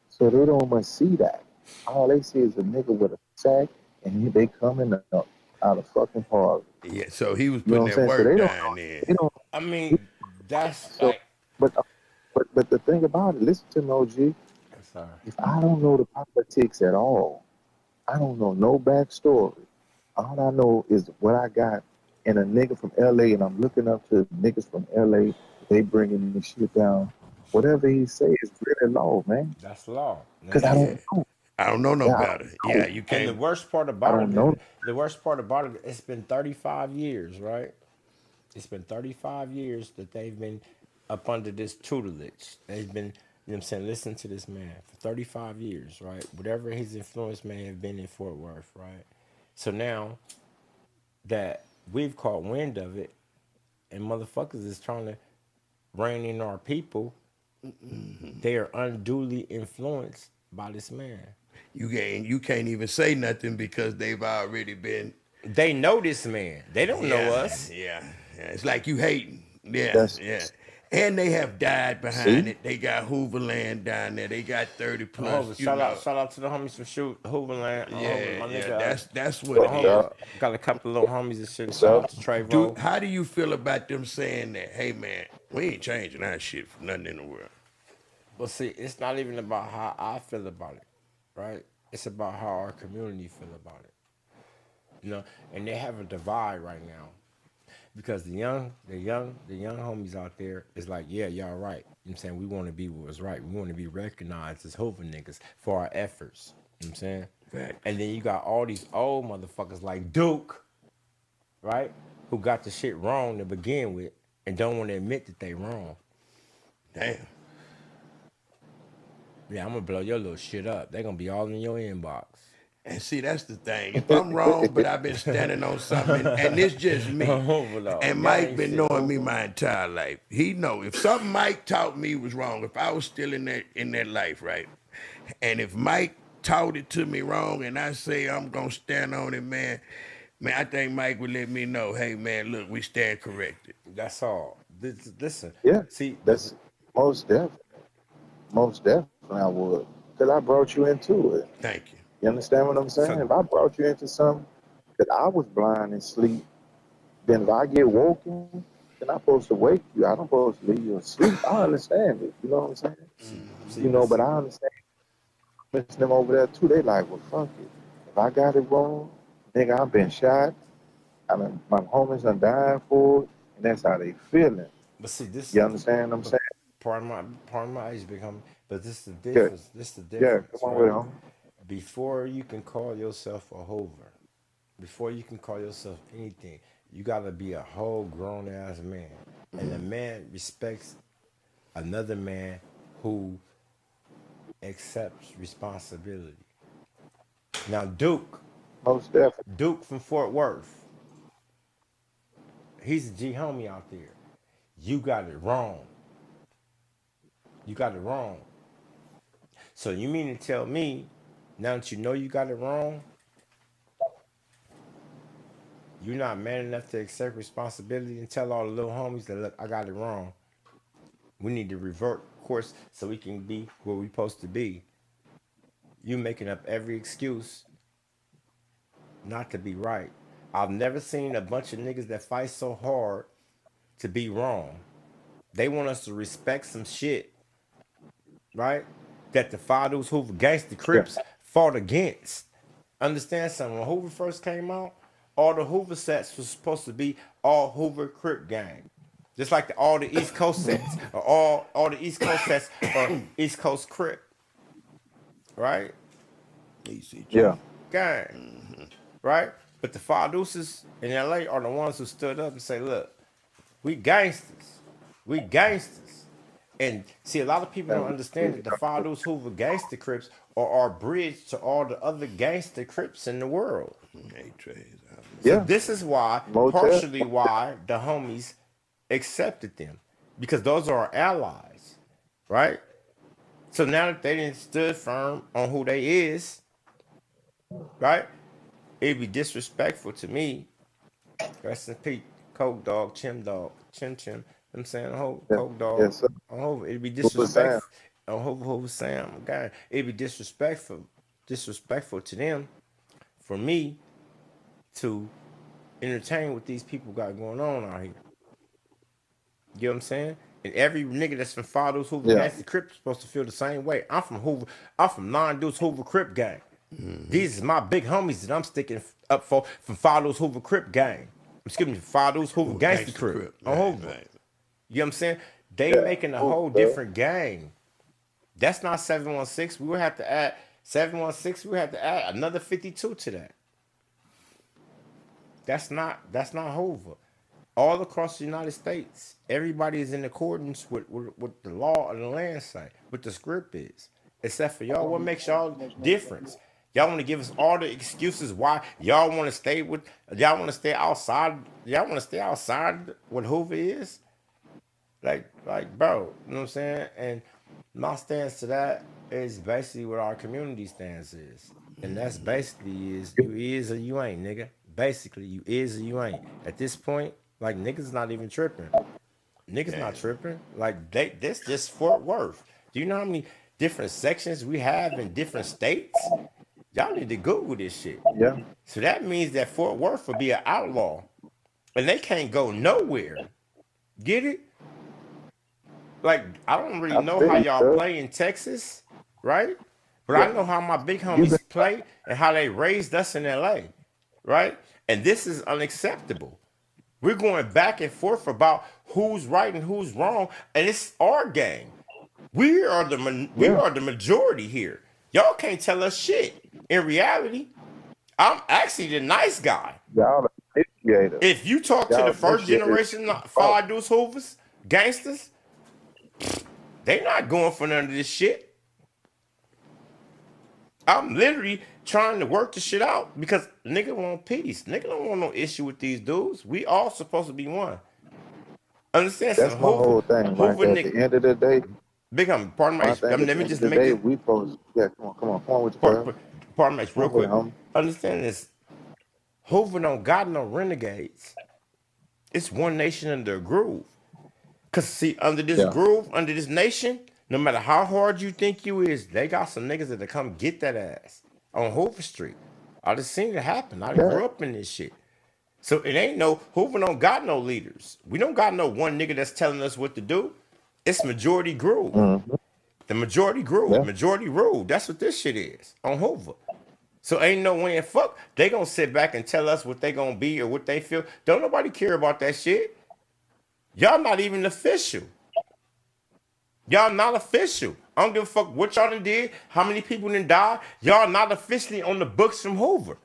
so they don't much see that. All they see is a nigga with a sack, and they coming out of fucking Harvard. Yeah, so he was You know putting what I'm that saying? So work they don't down know. there. They don't. I mean, that's So, like, but but the thing about it, listen to me, OG. sorry. If I don't know the politics at all, I don't know no backstory. All I know is what I got and a nigga from LA, and I'm looking up to niggas from LA. They bringing this shit down. Whatever he say is really law, man. That's law. And Cause I that's Yeah. don't know. I don't know no Yeah, I better. don't Yeah, know. you and the can't. worst part I about don't it, know. it's been 35 years, right? It's been 35 years that they've been up under this tutelage. They've been, you know what I'm saying, listen to this man for 35 years, right? Whatever his influence may have been in Fort Worth, right? So now that we've caught wind of it and motherfuckers is trying to rein in our people, they are unduly influenced by this man. You can't even say nothing because they've already been. They know this man. They don't know Yeah, us. yeah, yeah. It's like you hating. Yeah, That's yeah. And they have died behind see. it. They got Hoover land down there. They got 30 plus. Hoover, shout out to the homies from shoot Hooverland. Hoover, Yeah, my yeah. nigga. That's what it What's is. up? Got a couple of little homies and shit. What's Shout out up? to Trevo. How do you feel about them saying that? Hey man, we ain't changing our shit for nothing in the world. But see, it's not even about how I feel about it, right? It's about how our community feel about it. You know, and they have a divide right now. Because the young homies out there is like, yeah, y'all right. You know what I'm saying? We want to be what's right. We want to be recognized as Hoover niggas for our efforts. You know what I'm saying? Facts. And then you got all these old motherfuckers like Duke, right? Who got the shit wrong to begin with and don't want to admit that they wrong. Damn. Yeah, I'm gonna blow your little shit up. They gonna be all in your inbox. And see, that's the thing. If I'm wrong, but I've been standing on something, and it's just me. Hoover though. And Y'all Mike ain't been shit, knowing me Hoover. my entire life. He know if something Mike taught me was wrong, if I was still in that life, right? And if Mike taught it to me wrong, and I say I'm gonna stand on it, man, I think Mike would let me know. Hey, man, look, we stand corrected. That's all. Listen, Yeah, see, that's most definitely. Most definitely I would. Because I brought you into it. Thank you. You understand what I'm saying? so If I brought you into something that I was blind and sleep, then if I get woken, then I'm supposed to wake you. I'm supposed to leave you asleep. I understand it. You know what I'm saying? see, but But see, I understand them over there too. They like, well, fuck it. If I got it wrong, nigga, I've been shot. I mean, my homies done died for it, and that's how they feeling. but see, this You is understand what I'm but saying? part of my age become. But this is the Yeah, difference. This is the yeah, difference, come on with it, right? homie. Before you can call yourself a Hoover, before you can call yourself anything, you gotta be a whole grown ass man, and a man respects another man who accepts responsibility. Now, Most definitely. Duke from Fort Worth, he's a G homie out there. You got it wrong. You got it wrong. So you mean to tell me, now that you know you got it wrong, you're not man enough to accept responsibility and tell all the little homies that, look, I got it wrong. We need to revert course so we can be where we supposed to be. You making up every excuse not to be right. I've never seen a bunch of niggas that fight so hard to be wrong. They want us to respect some shit, right? That the fathers Hoover gangster Yeah. Crips fought against. Understand something? When Hoover first came out, all the Hoover sets was supposed to be all Hoover Crip gang. Just like all the East Coast sets, or all the East Coast sets are East Coast Crip. Right? Yeah. gang, right? But the Faduces in LA are the ones who stood up and say, look, we gangsters. We gangsters. And see, a lot of people don't understand that the Fadus Hoover gangster Crips are our bridge to all the other gangster Crips in the world. Hey, Trey. So Yeah. this is why, partially why the homies accepted them. Because those are our allies, right? So now that they didn't stood firm on who they is, right? It'd be disrespectful to me. Rest in peace, Coke Dog, Chim Dog, Chim Chim. I'm saying, Coke Dog. Yes, sir. It'd be Hoover Sam. disrespectful. Hoover Sam, God. It'd be disrespectful to them, for me, to entertain what these people got going on out here. You know what I'm saying? And every nigga that's from Fathers Hoover Gangster Crip is supposed to feel the same way. I'm from Hoover. I'm from Nine Deuce Hoover Crip Gang. These is my big homies that I'm sticking up for from Fathers Hoover Crip Gang. Excuse me, Fathers Hoover Gangster Crip on Hoover. Right. You know what I'm saying? They making a whole different gang. That's not 716. We would have to add 716. We would have to add another 52 to that. That's not Hoover. All across the United States, everybody is in accordance with the law of the land say, what the script is. Except for y'all, what makes y'all difference? Y'all want to give us all the excuses why y'all want to stay outside. Y'all want to stay outside what Hoover is? Like, bro, you know what I'm saying? And my stance to that is basically what our community stance is. And that's basically is you is or you ain't, nigga. Basically, you is or you ain't. At this point, like, niggas not even tripping. Niggas not tripping. Like, this just Fort Worth. Do you know how many different sections we have in different states? Y'all need to Google this shit. Yeah. So that means that Fort Worth will be an outlaw. And they can't go nowhere. Get it? Like, I don't really know how y'all play in Texas, right? But I know how my big homies play and how they raised us in LA, right? And this is unacceptable. We're going back and forth about who's right and who's wrong, and it's our game. We are the majority here. Y'all can't tell us shit. In reality, I'm actually the nice guy. Y'all initiated. If you talk to the first generation Five Deuce Hoovers, gangsters, they not going for none of this shit. I'm literally trying to work the shit out because nigga want peace. Nigga don't want no issue with these dudes. We all supposed to be one. Understand? That's so my whole thing. Like, at the end of the day, big homie, pardon my let me just make it. We supposed, come on with your pardon me, real quick. Understand this. Hoover don't got no renegades. It's one nation under a groove. Cause see, under this groove, under this nation, no matter how hard you think you is, they got some niggas that'll come get that ass on Hoover Street. I just seen it happen. I grew up in this shit. So it ain't no, Hoover don't got no leaders. We don't got no one nigga that's telling us what to do. It's majority groove. The majority groove, majority rule. That's what this shit is on Hoover. So ain't no way in fuck they gonna sit back and tell us what they gonna be or what they feel. Don't nobody care about that shit. Y'all not even official. Y'all not official. I don't give a fuck what y'all done did, how many people done died. Y'all not officially on the books from Hoover.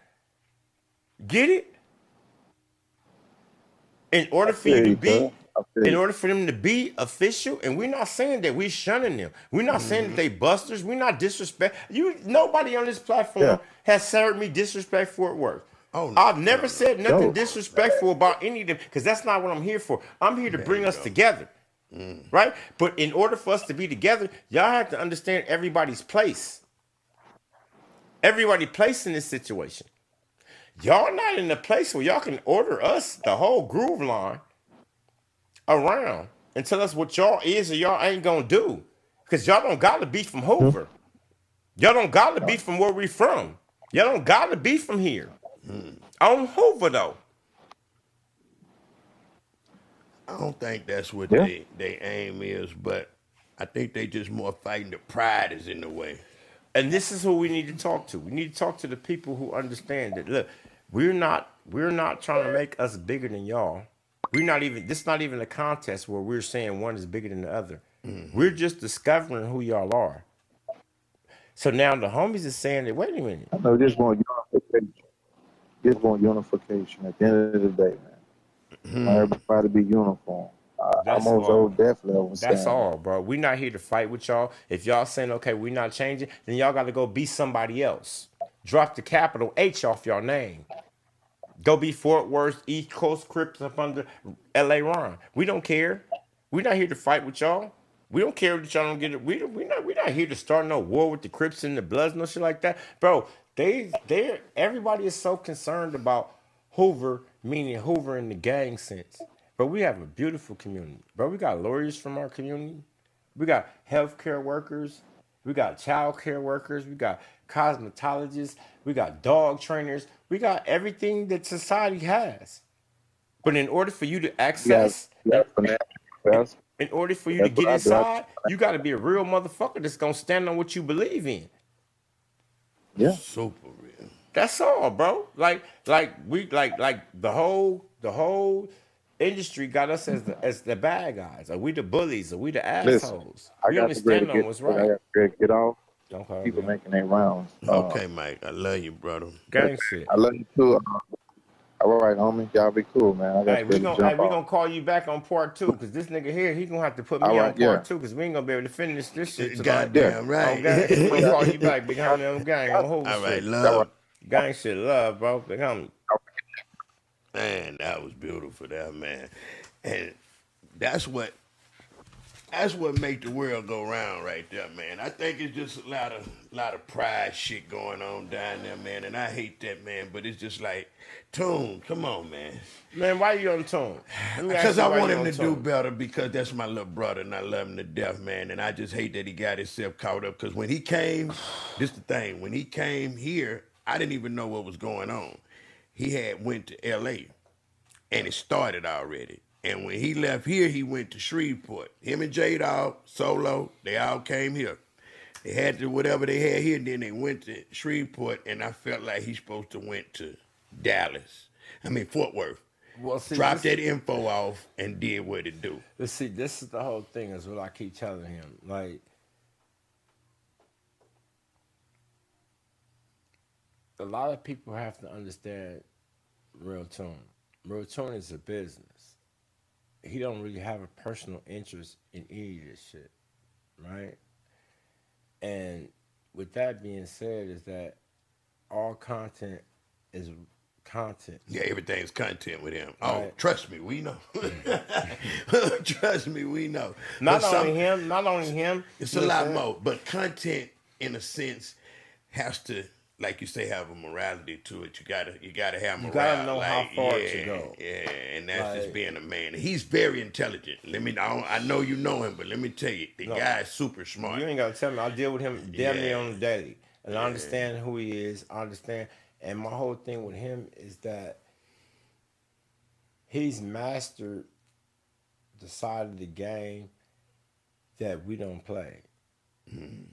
Get it? In order for you to be, in order for them to be official, and we're not saying that we shunning them. We're not saying that they busters. We're not disrespect. Nobody on this platform has served me disrespectful at work. Oh, no, I've never said nothing disrespectful about any of them because that's not what I'm here for. I'm here to bring us together, right? But in order for us to be together, y'all have to understand everybody's place. Everybody's place in this situation. Y'all not in the place where y'all can order us, the whole groove line, around and tell us what y'all is or y'all ain't gonna do. Because y'all don't gotta be from Hoover. Y'all don't gotta be from where we from. Y'all don't gotta be from here. On Hoover though. I don't think that's what they aim is, but I think they just more fighting the pride is in the way. And this is who we need to talk to. We need to talk to the people who understand that look, we're not trying to make us bigger than y'all. This is not even a contest where we're saying one is bigger than the other. We're just discovering who y'all are. So now the homies is saying that, wait a minute. I know just want unification. Just want unification at the end of the day, man. Everybody be uniform. I'm That's also all. definitely That's understand all, that. bro. We're not here to fight with y'all. If y'all saying, okay, we're not changing, then y'all got to go be somebody else. Drop the capital H off your name. Go be Fort Worth, East Coast Crips up under L.A. Ron. We don't care. We're not here to fight with y'all. We don't care that y'all don't get it. We're not here to start no war with the Crips and the Bloods, no shit like that. Bro, everybody is so concerned about Hoover, meaning Hoover in the gang sense. But we have a beautiful community. Bro, we got lawyers from our community. We got healthcare workers. We got child care workers. We got cosmetologists. We got dog trainers. We got everything that society has. But in order for you to access, in order for you to That's what get I do. inside, you got to be a real motherfucker that's going to stand on what you believe in. Yeah. Super real. That's all, bro. Like the whole industry got us as the bad guys. Are we the bullies? Are we the Listen, assholes? I We got only to ready stand to on get. what's I got right. to ready to get off. Okay, People man. making their rounds. Okay, Mike. I love you, brother. Gang shit. I love you too. All right, homie. Y'all be cool, man. I got Hey, to jump we off. gonna call you back on part 2 because this nigga here he gonna have to put All me right, on part 2 because we ain't gonna be able to finish this shit tonight. Goddamn right. Okay, we gonna call you back, big homie. On gang on Hoover All right, shit. love. Gang shit, love, bro. Big homie. Man, that was beautiful, that man. And that's what make the world go round right there, man. I think it's just a lot of pride shit going on down there, man. And I hate that, man. But it's just like, Tune, come on, man. Man, why you on tone? Because I want him to do better because that's my little brother and I love him to death, man. And I just hate that he got himself caught up because when he came, this the thing, when he came here, I didn't even know what was going on. He had went to L.A. and it started already. And when he left here, he went to Shreveport. Him and J-Dog, Solo, they all came here. They had to whatever they had here, and then they went to Shreveport, and I felt like he's supposed to went to Fort Worth. Well, see, Dropped that info off and did what it do. See, this is the whole thing, is what I keep telling him. Like, a lot of people have to understand Real Tune. Real Tune is a business. He don't really have a personal interest in any of this shit, right? And with that being said, is that all content is content. Yeah, everything's content with him. Right. Oh, trust me, we know. Trust me, we know. Not only him. It's a lot more. But content, in a sense, has to, like you say, have a morality to it. You gotta have morale. You gotta know how far to go. Yeah, and that's just being a man. He's very intelligent. I know you know him, but let me tell you, the guy's super smart. You ain't gotta tell me. I deal with him damn near on the daily, and I understand who he is. I understand, and my whole thing with him is that he's mastered the side of the game that we don't play. You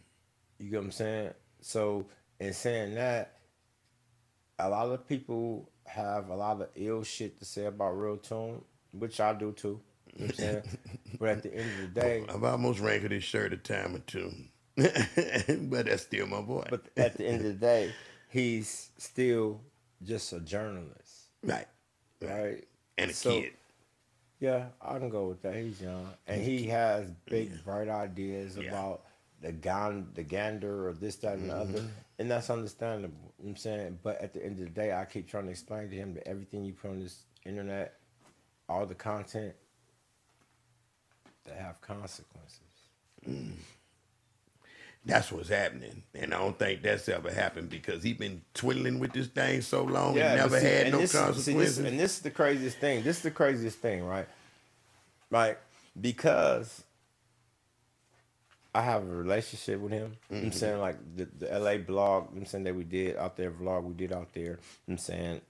get what I'm saying? So, in saying that, a lot of people have a lot of ill shit to say about Real Tune, which I do too. You know what I'm saying? But at the end of the day, I've almost wrinkled his shirt a time or two. But that's still my boy. But at the end of the day, he's still just a journalist. Right. And a kid. Yeah, I can go with that. He's young. And he has big, bright ideas about the gander or this, that, and the other. And that's understandable. You know what I'm saying? But at the end of the day, I keep trying to explain to him that everything you put on this internet, all the content, they have consequences. That's what's happening. And I don't think that's ever happened because he's been twiddling with this thing so long and never had no consequences. And this is the craziest thing. This is the craziest thing, right? Like, because I have a relationship with him. You know what I'm saying, like the LA blog, you know what I'm saying, that we did out there, vlog we did out there. You know what I'm saying,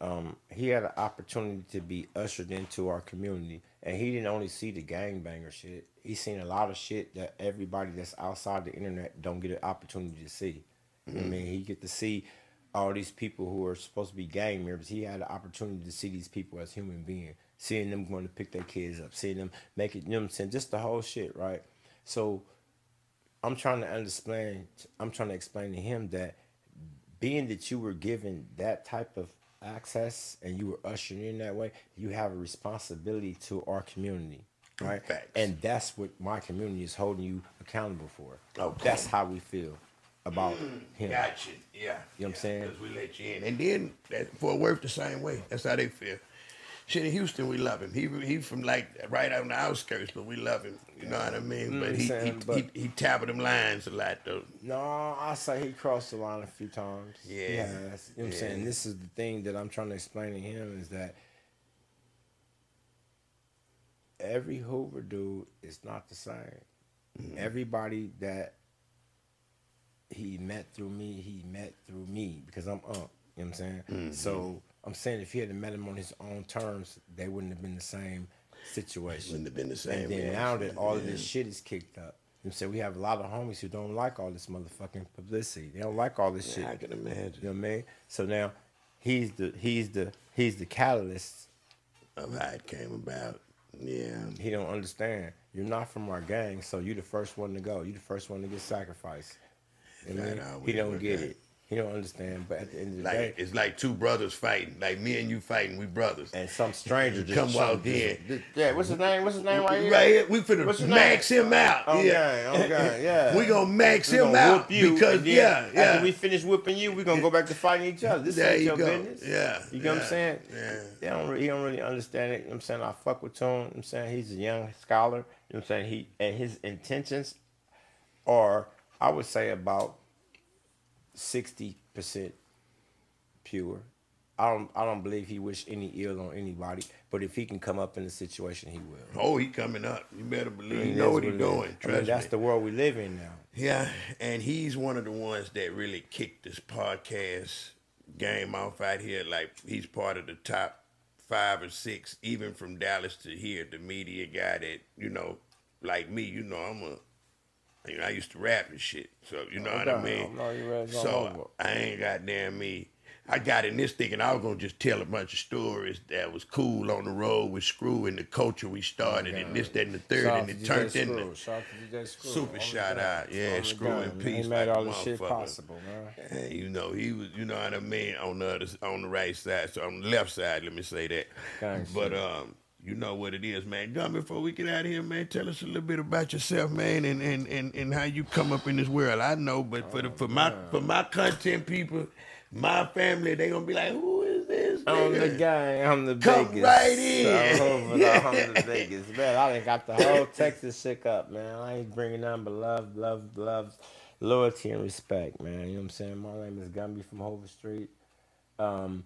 he had an opportunity to be ushered into our community, and he didn't only see the gangbanger shit. He seen a lot of shit that everybody that's outside the internet don't get an opportunity to see. You know what I mean, he get to see all these people who are supposed to be gang members. He had the opportunity to see these people as human beings, seeing them going to pick their kids up, seeing them make it, you know what I'm saying, just the whole shit, right? So I'm trying to understand. I'm trying to explain to him that being that you were given that type of access and you were ushered in that way, you have a responsibility to our community, right? Facts. And that's what my community is holding you accountable for. Okay. That's how we feel about him. Gotcha. Yeah. You know what I'm saying? Because we let you in. And then Fort Worth the same way. That's how they feel. Shit, in Houston, we love him. He from like right out on the outskirts, but we love him. You know what I mean? But he tapping them lines a lot though. No, I say he crossed the line a few times. Yeah. He has. You know what I'm saying? This is the thing that I'm trying to explain to him is that every Hoover dude is not the same. Mm-hmm. Everybody that he met through me because I'm You know what I'm saying? Mm-hmm. So I'm saying if he had met him on his own terms, they wouldn't have been the same situation. Wouldn't have been the same. And then now that all of this shit is kicked up, you know what I'm saying? We have a lot of homies who don't like all this motherfucking publicity. They don't like all this shit. I can imagine. You know what I mean? So now he's the catalyst of how it came about. Yeah. He don't understand. You're not from our gang, so you the first one to go. You the first one to get sacrificed. You know what I mean? He don't get it. He don't understand. But at the end of the day, it's like two brothers fighting. Like me and you fighting, we brothers. And some stranger just come walk in. Yeah, what's his name? What's his name right here? Right here. We finna max him out. Okay, yeah. We gonna max him out because after we finish whipping you, we gonna go back to fighting each other. This ain't your business. Yeah. You know what I'm saying? Yeah. He don't really understand it. You know what I'm saying? I fuck with Tune. You know what I'm saying? He's a young scholar. You know what I'm saying? And his intentions are, I would say, about 60% pure. I don't believe he wish any ill on anybody, but if he can come up in the situation, he will. Oh, he coming up. You better believe he know what he's doing. Trust me. That's the world we live in now. Yeah, and he's one of the ones that really kicked this podcast game off out here. Like, he's part of the top 5 or 6, even from Dallas to here, the media guy that, you know, like me, you know, I used to rap and shit, so you know what I mean? So I ain't goddamn me. I got in this thinking I was going to just tell a bunch of stories that was cool on the road with Screw and the culture we started and this, that, and the third, and it turned into super shout out. Yeah, Screw and peace. He made all this shit possible, man. And, you know, he was, you know what I mean, on the right side, so on the left side, let me say that. But, you know what it is, man. Gumby, before we get out of here, man, tell us a little bit about yourself, man, and how you come up in this world. I know, but for my content people, my family, they gonna be like, who is this nigga? I'm the guy. I'm the Come biggest. right in. I'm the biggest. Man, I done got the whole Texas shook up, man. I ain't bringing nothing but love, loyalty, and respect, man. You know what I'm saying? My name is Gumby from Hoover Street. If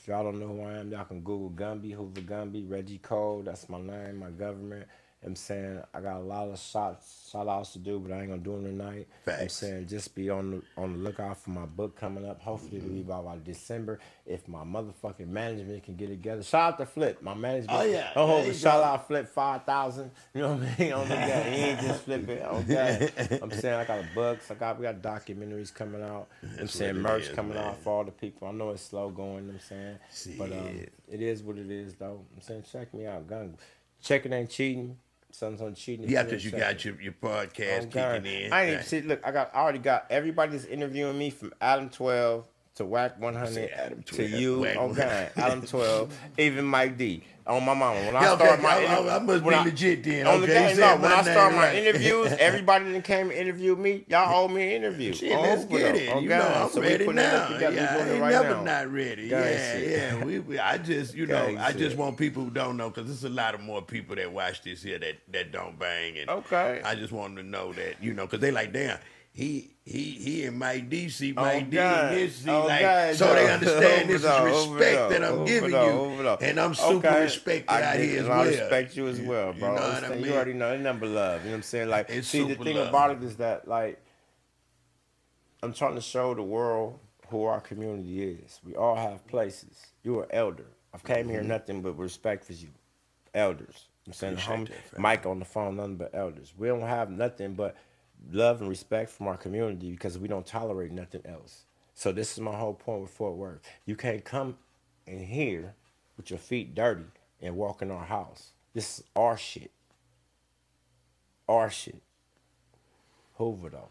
y'all don't know who I am, y'all can Google Gumby, Hoover Gumby, Reggie Cole. That's my name, my government. I'm saying I got a lot of shout outs to do, but I ain't gonna do them tonight. Facts. I'm saying just be on the lookout for my book coming up. Hopefully it'll be by December if my motherfucking management can get it together. Shout out to Flip, my management. Oh yeah. Shout out Flip 5,000. You know what I mean? On the guy, he ain't just flipping. Okay. I'm saying I got books. We got documentaries coming out. I'm saying merch coming out for all the people. I know it's slow going. I'm saying, but it is what it is though. I'm saying check me out, Gun. Checking ain't cheating. Something's on cheating. Yeah, because you got your podcast kicking in. I ain't even see. Look, I already got everybody that's interviewing me from Adam 12 to Whack 100 to you. Okay, Adam 12, even Mike D. On my mama. When I start my interview, I must be legit then. On the game, no. When I start my interviews, everybody that came and interviewed me, y'all owe me an interview. Shit, let's get it. You know, I'm ready now. I ain't never not ready. Yeah. I just, you know, I just want people who don't know, because there's a lot of more people that watch this here that don't bang. And I just want them to know that, you know, because they like, damn. He and Mike D see Mike D and his see so they understand this is respect that I'm giving you, and I'm super respected out here as well. I respect you as well, bro. You know what I mean? You already know it's number love. You know what I'm saying? Like, it's see, the thing about it is that, like, I'm trying to show the world who our community is. We all have places. You're an elder. I've came here nothing but respect for you, elders. I'm saying, Mike on the phone, nothing but elders. We don't have nothing but love and respect from our community because we don't tolerate nothing else. So this is my whole point with Fort Worth. You can't come in here with your feet dirty and walk in our house. This is our shit. Our shit. Hoover though.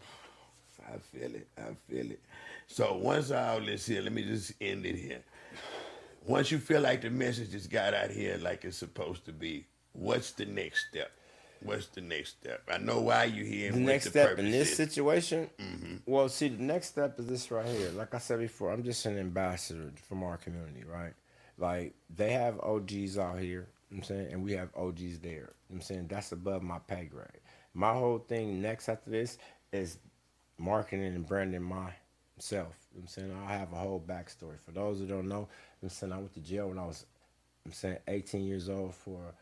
I feel it. I feel it. So once all this here, let me just end it here. Once you feel like the message just got out here like it's supposed to be, what's the next step? What's the next step? I know why you here. The And next what step purpose in this is. situation, well, see, the next step is this right here. Like I said before, I'm just an ambassador from our community, right? Like, they have OGs out here, you know what I'm saying, and we have OGs there. You know what I'm saying? That's above my pay grade. My whole thing next after this is marketing and branding myself. You know what I'm saying? I have a whole backstory. For those who don't know, you know what I'm saying, I went to jail when I was, I'm saying, 18 years old for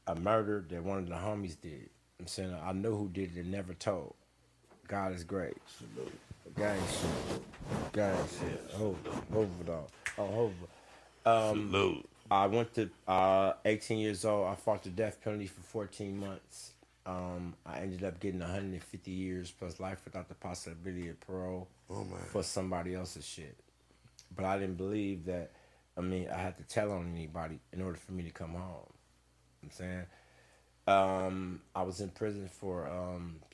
a murder that one of the homies did. I'm saying, I knew who did it and never told. God is great. Salute. Gang shit. Gang shit. Hoover dog. Oh, Hoover. Salute. I went to 18 years old. I fought the death penalty for 14 months. I ended up getting 150 years plus life without the possibility of parole for somebody else's shit. But I didn't believe that, I had to tell on anybody in order for me to come home. I'm saying, I was in prison for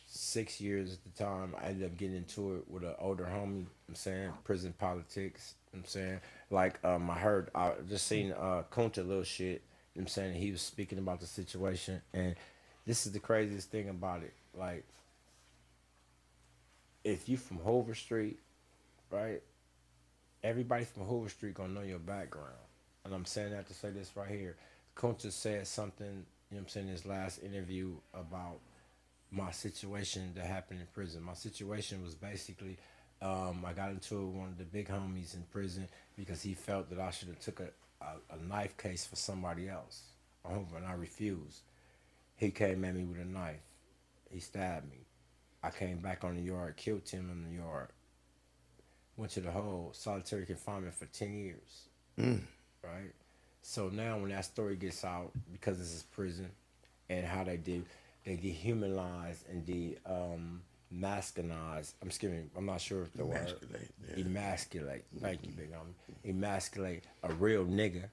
6 years at the time. I ended up getting into it with an older homie. I'm saying, prison politics. I'm saying, like, I just seen Kunta little shit. I'm saying, he was speaking about the situation, and this is the craziest thing about it. Like, if you from Hoover Street, right? Everybody from Hoover Street gonna know your background, and I'm saying that to say this right here. Kunta said something, you know what I'm saying, in his last interview about my situation that happened in prison. My situation was basically, I got into it with one of the big homies in prison because he felt that I should have took a knife case for somebody else, and I refused. He came at me with a knife. He stabbed me. I came back on the yard, killed him in the yard. Went to the hole, solitary confinement for 10 years, right? So now when that story gets out, because this is prison, and how they dehumanize and masculinize. I'm not sure if the word. Yeah. Emasculate. Thank you, big homie. Emasculate a real nigga.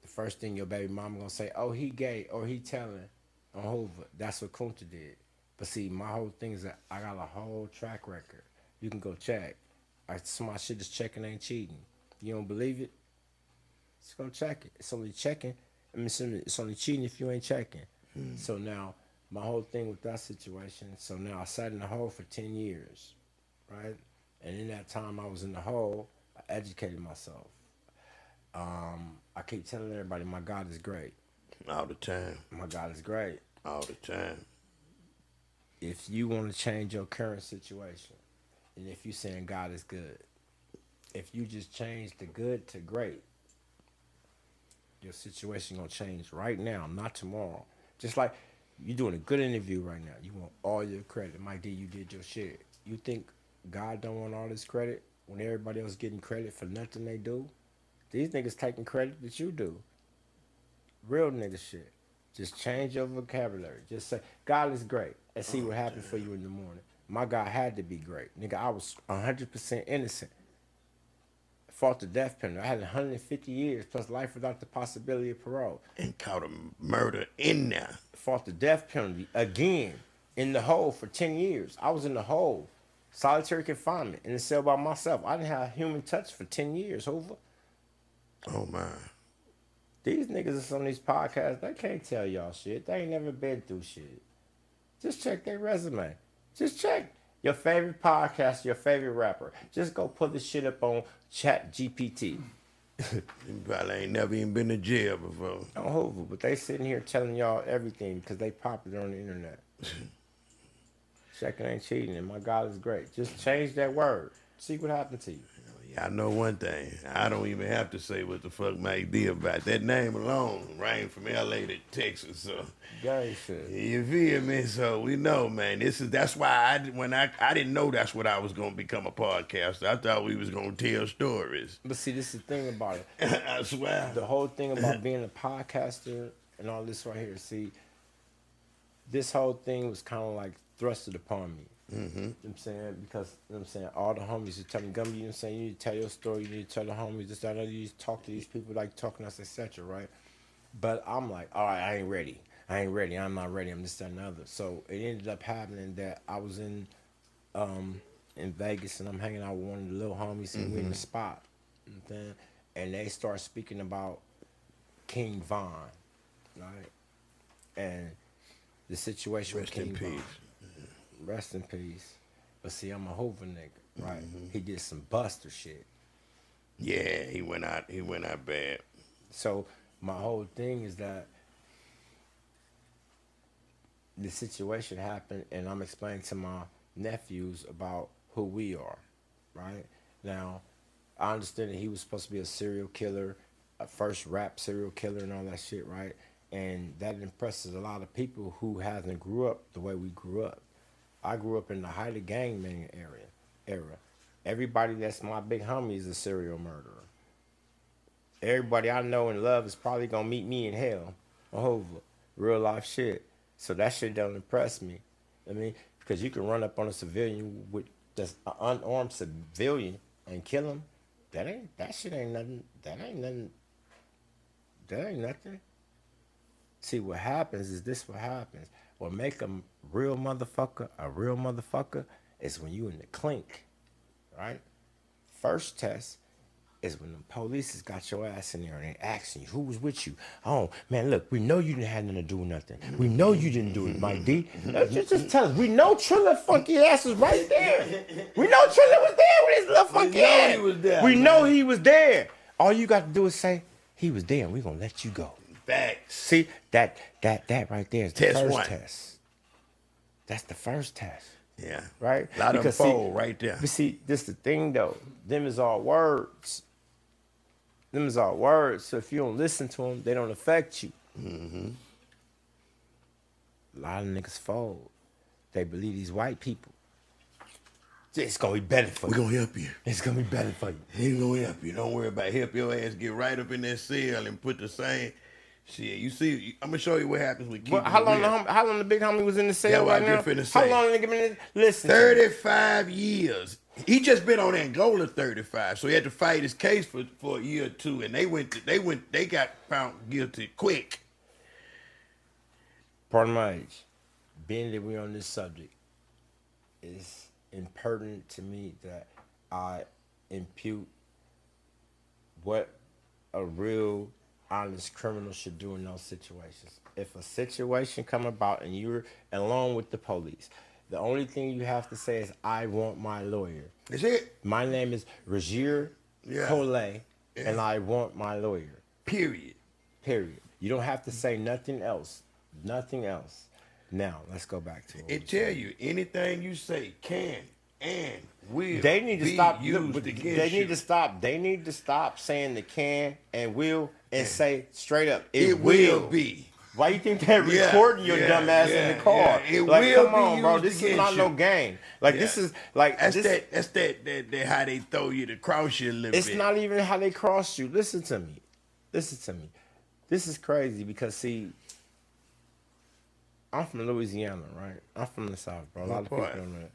The first thing your baby mama gonna say, oh, he gay, or he telling on Hoover. That's what Kunta did. But see, my whole thing is that I got a whole track record. You can go check. My shit is checking, ain't cheating. You don't believe it? Just go check it. It's only checking. It's only cheating if you ain't checking. So now, my whole thing with that situation, so now I sat in the hole for 10 years, right? And in that time I was in the hole, I educated myself. I keep telling everybody, my God is great. All the time. My God is great. All the time. If you want to change your current situation, and if you're saying God is good, if you just change the good to great, your situation gonna change right now, not tomorrow. Just like you're doing a good interview right now. You want all your credit. Mike D, you did your shit. You think God don't want all this credit when everybody else getting credit for nothing they do? These niggas taking credit that you do. Real nigga shit. Just change your vocabulary. Just say, God is great, and see what happened for you in the morning. My God had to be great. Nigga, I was 100% innocent. Fought the death penalty. I had 150 years plus life without the possibility of parole. And caught a murder in there. Fought the death penalty again in the hole for 10 years. I was in the hole, solitary confinement, in the cell by myself. I didn't have human touch for 10 years, Hoover. Oh, my. These niggas that's on these podcasts, they can't tell y'all shit. They ain't never been through shit. Just check their resume. Just check your favorite podcast, your favorite rapper. Just go put this shit up on Chat GPT. You probably ain't never even been to jail before. On Hoover, but they sitting here telling y'all everything because they popular on the internet. Checking ain't cheating, and my God is great. Just change that word. See what happens to you. Yeah, I know one thing. I don't even have to say what the fuck Mike D about. That name alone rang from LA to Texas, so Gary shit. you feel me? So we know, man. That's why I didn't know that's what I was gonna become a podcaster. I thought we was gonna tell stories. But see, this is the thing about it. I swear. The whole thing about being a podcaster and all this right here. See, this whole thing was kind of like thrusted upon me. You know what I'm saying? Because, you know what I'm saying, all the homies are telling Gumby, you know what I'm saying, you need to tell your story, you need to tell the homies, you need to talk to these people like talking to us, etc., right? But I'm like, all right, I ain't ready. I ain't ready. I'm not ready. I'm this, that, and the other. So it ended up happening that I was in Vegas and I'm hanging out with one of the little homies and we in the spot. You know what I'm saying? And they start speaking about King Von, right? And the situation with King Von. Rest in peace. But see, I'm a Hoover nigga, right? He did some Buster shit. Yeah, he went out bad. So my whole thing is that the situation happened and I'm explaining to my nephews about who we are, right? Now, I understand that he was supposed to be a serial killer, a first rap serial killer and all that shit, right? And that impresses a lot of people who hasn't grew up the way we grew up. I grew up in the height of gangbanging era. Everybody that's my big homie is a serial murderer. Everybody I know and love is probably gonna meet me in hell on Hoover. Real life shit. So that shit don't impress me. I mean, because you can run up on a civilian with just an unarmed civilian and kill him. That shit ain't nothing. That ain't nothing. See, what happens is this what happens. What make a real motherfucker is when you in the clink, right? First test is when the police has got your ass in there and they asking you, who was with you? Oh, man, look, we know you didn't have nothing to do with nothing. We know you didn't do it, Mike D. Just tell us. We know Triller funky ass was right there. We know Triller was there with his little funky ass. We know he was there. All you got to do is say, he was there and we're going to let you go. Facts. See, that right there is the Test first one. test. That's the first test. Yeah. Right? A lot of them fold right there. But see, this the thing though. Them is all words. So if you don't listen to them, they don't affect you. A lot of niggas fold. They believe these white people. It's gonna be better for you. We're gonna help you. It's gonna be better for you. He's gonna help you. Don't worry about it. Help your ass get right up in that cell and put the same shit. You see, I'm gonna show you what happens with keeping How long the big homie was in the cell right now? How long the nigga been in? Listen. 35 years. He just been on Angola 35, so he had to fight his case for a year or two, and they got found guilty quick. Pardon my age. Being that we're on this subject, is impertinent to me that I impute what a real honest criminal should do in those situations. If a situation come about and you're alone with the police, the only thing you have to say is, I want my lawyer. That's it. My name is Reggie Collet, and I want my lawyer. Period. You don't have to say nothing else. Nothing else. Now, let's go back to it. You, anything you say can and will they need to be stop. used They against need you. to stop. They need to stop saying the can and will and say straight up, It will be. Why you think they're recording your dumb ass in the car? It like, will come on, be bro. used This is against not you. no game. Like this is like That's that how they throw you to cross you a little It's bit. not even how they cross you. Listen to me. This is crazy because see, I'm from Louisiana, right? I'm from the South, bro. A lot of people don't know.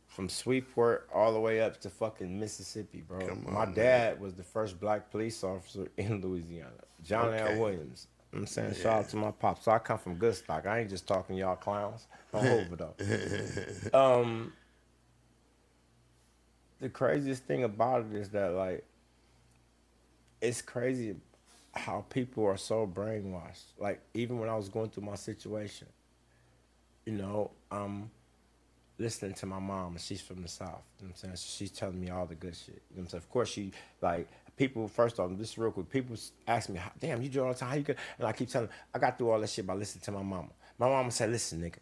From Sweetport all the way up to fucking Mississippi, bro. My dad was the first black police officer in Louisiana. John L. Williams. I'm saying shout out to my pops. So I come from good stock. I ain't just talking y'all clowns. I'm over though. The craziest thing about it is that like it's crazy how people are so brainwashed. Like even when I was going through my situation, you know, listening to my mom, and she's from the South. You know what I'm saying? So she's telling me all the good shit. You know what I'm saying? Of course, she, like, people, first off, this is real quick, people ask me, damn, you do it all the time, how you good? And I keep telling them, I got through all that shit by listening to my mama. My mama said, listen, nigga,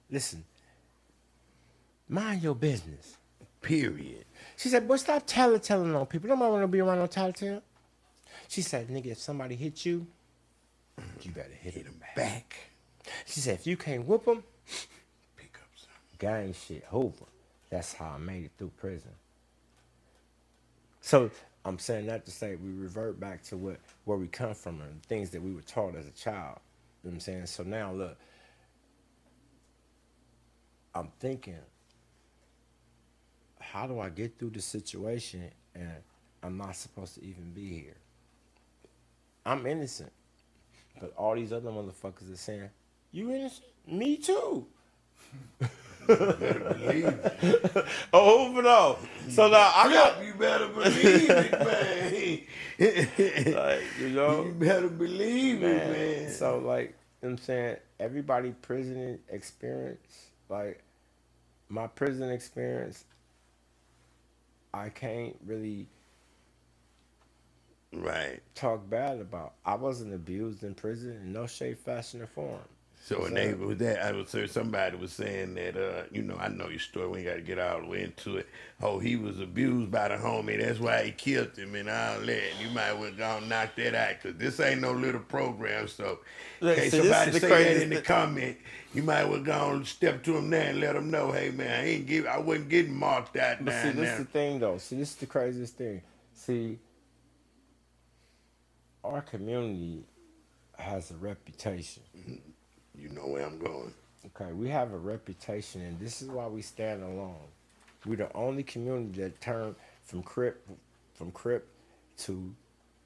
listen, mind your business. Period. She said, boy, stop telling on people. Nobody want to be around no tattletale. She said, nigga, if somebody hit you, you better hit them back. She said, if you can't whoop them, gang shit, Hoover. That's how I made it through prison. So I'm saying that to say we revert back to where we come from and things that we were taught as a child. You know what I'm saying? So now look, I'm thinking, how do I get through the situation and I'm not supposed to even be here? I'm innocent. But all these other motherfuckers are saying, you innocent? Me too. Better believe it. Oh, Hoover though. So now I got You better believe it, man. like, You better believe it, man. So like, you know what I'm saying, everybody prison experience, like my prison experience, I can't really talk bad about. I wasn't abused in prison in no shape, fashion, or form. So in that, with that, I was heard somebody was saying that, you know, I know your story. We ain't got to get all the way into it. Oh, he was abused by the homie. That's why he killed him and all that. You might well go and knock that out because this ain't no little program. So, Look, hey, somebody say that in the comment. You might well go and step to him there and let him know, hey man, I wasn't getting marked out But down see, this there. is the thing though. See, this is the craziest thing. See, our community has a reputation. You know where I'm going. Okay, we have a reputation, and this is why we stand alone. We're the only community that turned from crip to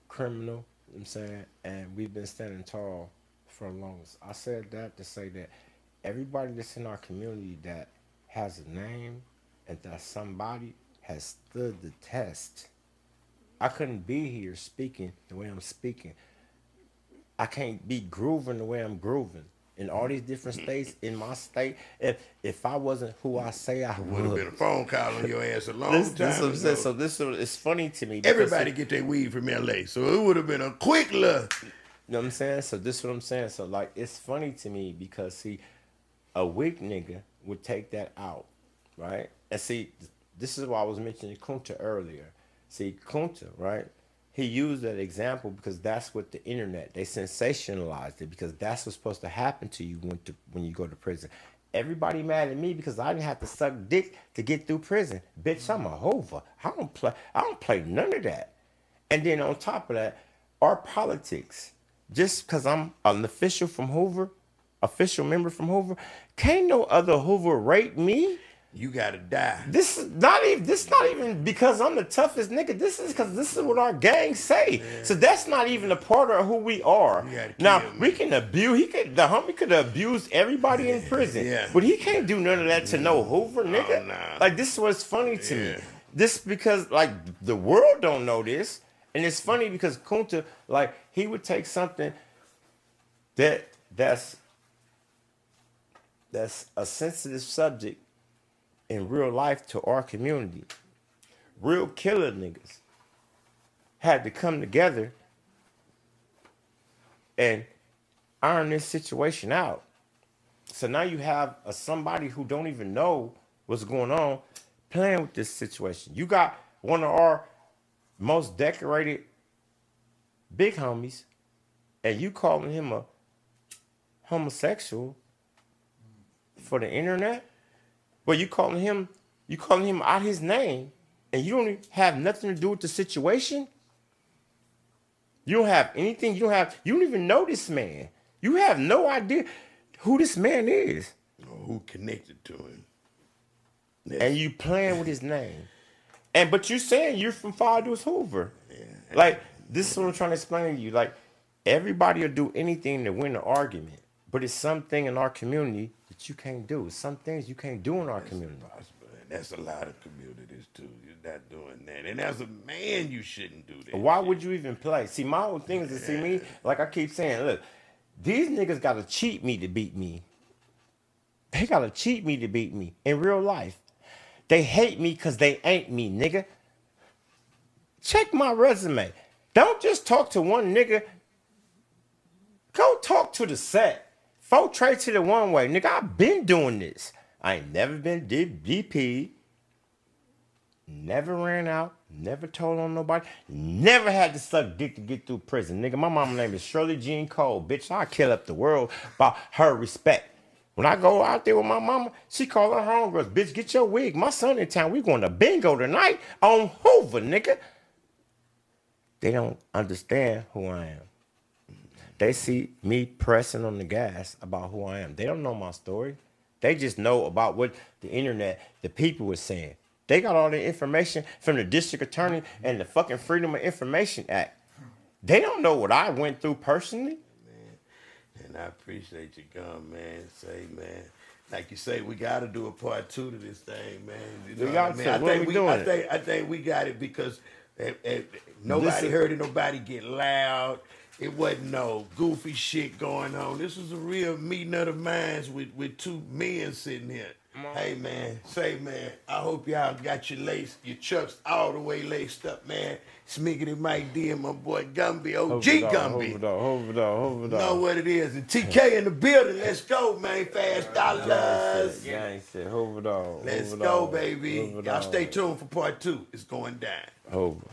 criminal, you know what I'm saying? And we've been standing tall for the longest. I said that to say that everybody that's in our community that has a name and that somebody has stood the test. I couldn't be here speaking the way I'm speaking. I can't be grooving the way I'm grooving. In all these different states, in my state, if I wasn't who I say I Would have been a phone call on your ass a long this time what I'm ago. saying. So this is funny to me. Everybody get their weed from LA, so it would have been a quick look. You know what I'm saying? So this is what I'm saying. So like, it's funny to me because see, a weak nigga would take that out, right? And see, this is why I was mentioning Kunta earlier. See, Kunta, right? He used that example because that's what the internet, they sensationalized it because that's what's supposed to happen to you when you go to prison. Everybody mad at me because I didn't have to suck dick to get through prison. Bitch, I'm a Hoover. I don't play none of that. And then on top of that, our politics, just because I'm an official from Hoover, official member from Hoover, can't no other Hoover rate me. You gotta die. This is not even because I'm the toughest nigga. This is because this is what our gang say. Yeah. So that's not even a part of who we are. Now we can abuse. The homie could abuse everybody in prison. Yeah. But he can't do none of that to no Hoover, nigga. Oh, nah. Like this is what's funny to me. This because like the world don't know this, and it's funny because Kunta, like he would take something that's a sensitive subject in real life to our community. Real killer niggas had to come together and iron this situation out. So now you have somebody who don't even know what's going on playing with this situation. You got one of our most decorated big homies and you calling him a homosexual for the internet? Well, you calling him out his name, and you don't have nothing to do with the situation. You don't have anything. You don't even know this man. You have no idea who this man is. Or who connected to him. And you playing with his name. But you saying you're from Father's Hoover. Yeah. Like, this is what I'm trying to explain to you. Like, everybody will do anything to win an argument. But it's something in our community that you can't do. Some things you can't do in our community. Impossible. That's a lot of communities too. You're not doing that. And as a man, you shouldn't do that. Why would you even play? See, my whole thing is to see me, like I keep saying, look, these niggas gotta cheat me to beat me. They gotta cheat me to beat me in real life. They hate me because they ain't me, nigga. Check my resume. Don't just talk to one nigga. Go talk to the set. Folk trade to the one way. Nigga, I've been doing this. I ain't never been DP. Never ran out. Never told on nobody. Never had to suck dick to get through prison. Nigga, my mama's name is Shirley Jean Cole. Bitch, I kill up the world by her respect. When I go out there with my mama, she call her homegirls. Bitch, get your wig. My son in town. We going to bingo tonight on Hoover, nigga. They don't understand who I am. They see me pressing on the gas about who I am. They don't know my story. They just know about what the internet, the people were saying. They got all the information from the district attorney and the fucking Freedom of Information Act. They don't know what I went through personally. I appreciate your gum, man. Say, man. Like you say, we got to do a part 2 to this thing, man. You know We got what I to. mean? When we doing it? I think we got it because nobody heard it, nobody get loud. It wasn't no goofy shit going on. This was a real meeting of the minds with two men sitting here. Hey, man, say, man, I hope y'all got your chucks all the way laced up, man. Smiggity Mike D and my boy Gumby, OG Gumby. Hoover. Know what it is. And TK in the building. Let's go, man. Fast dollars. Gangsta. Hoover. Let's go, baby. Y'all stay tuned for part 2. It's going down. Hoover.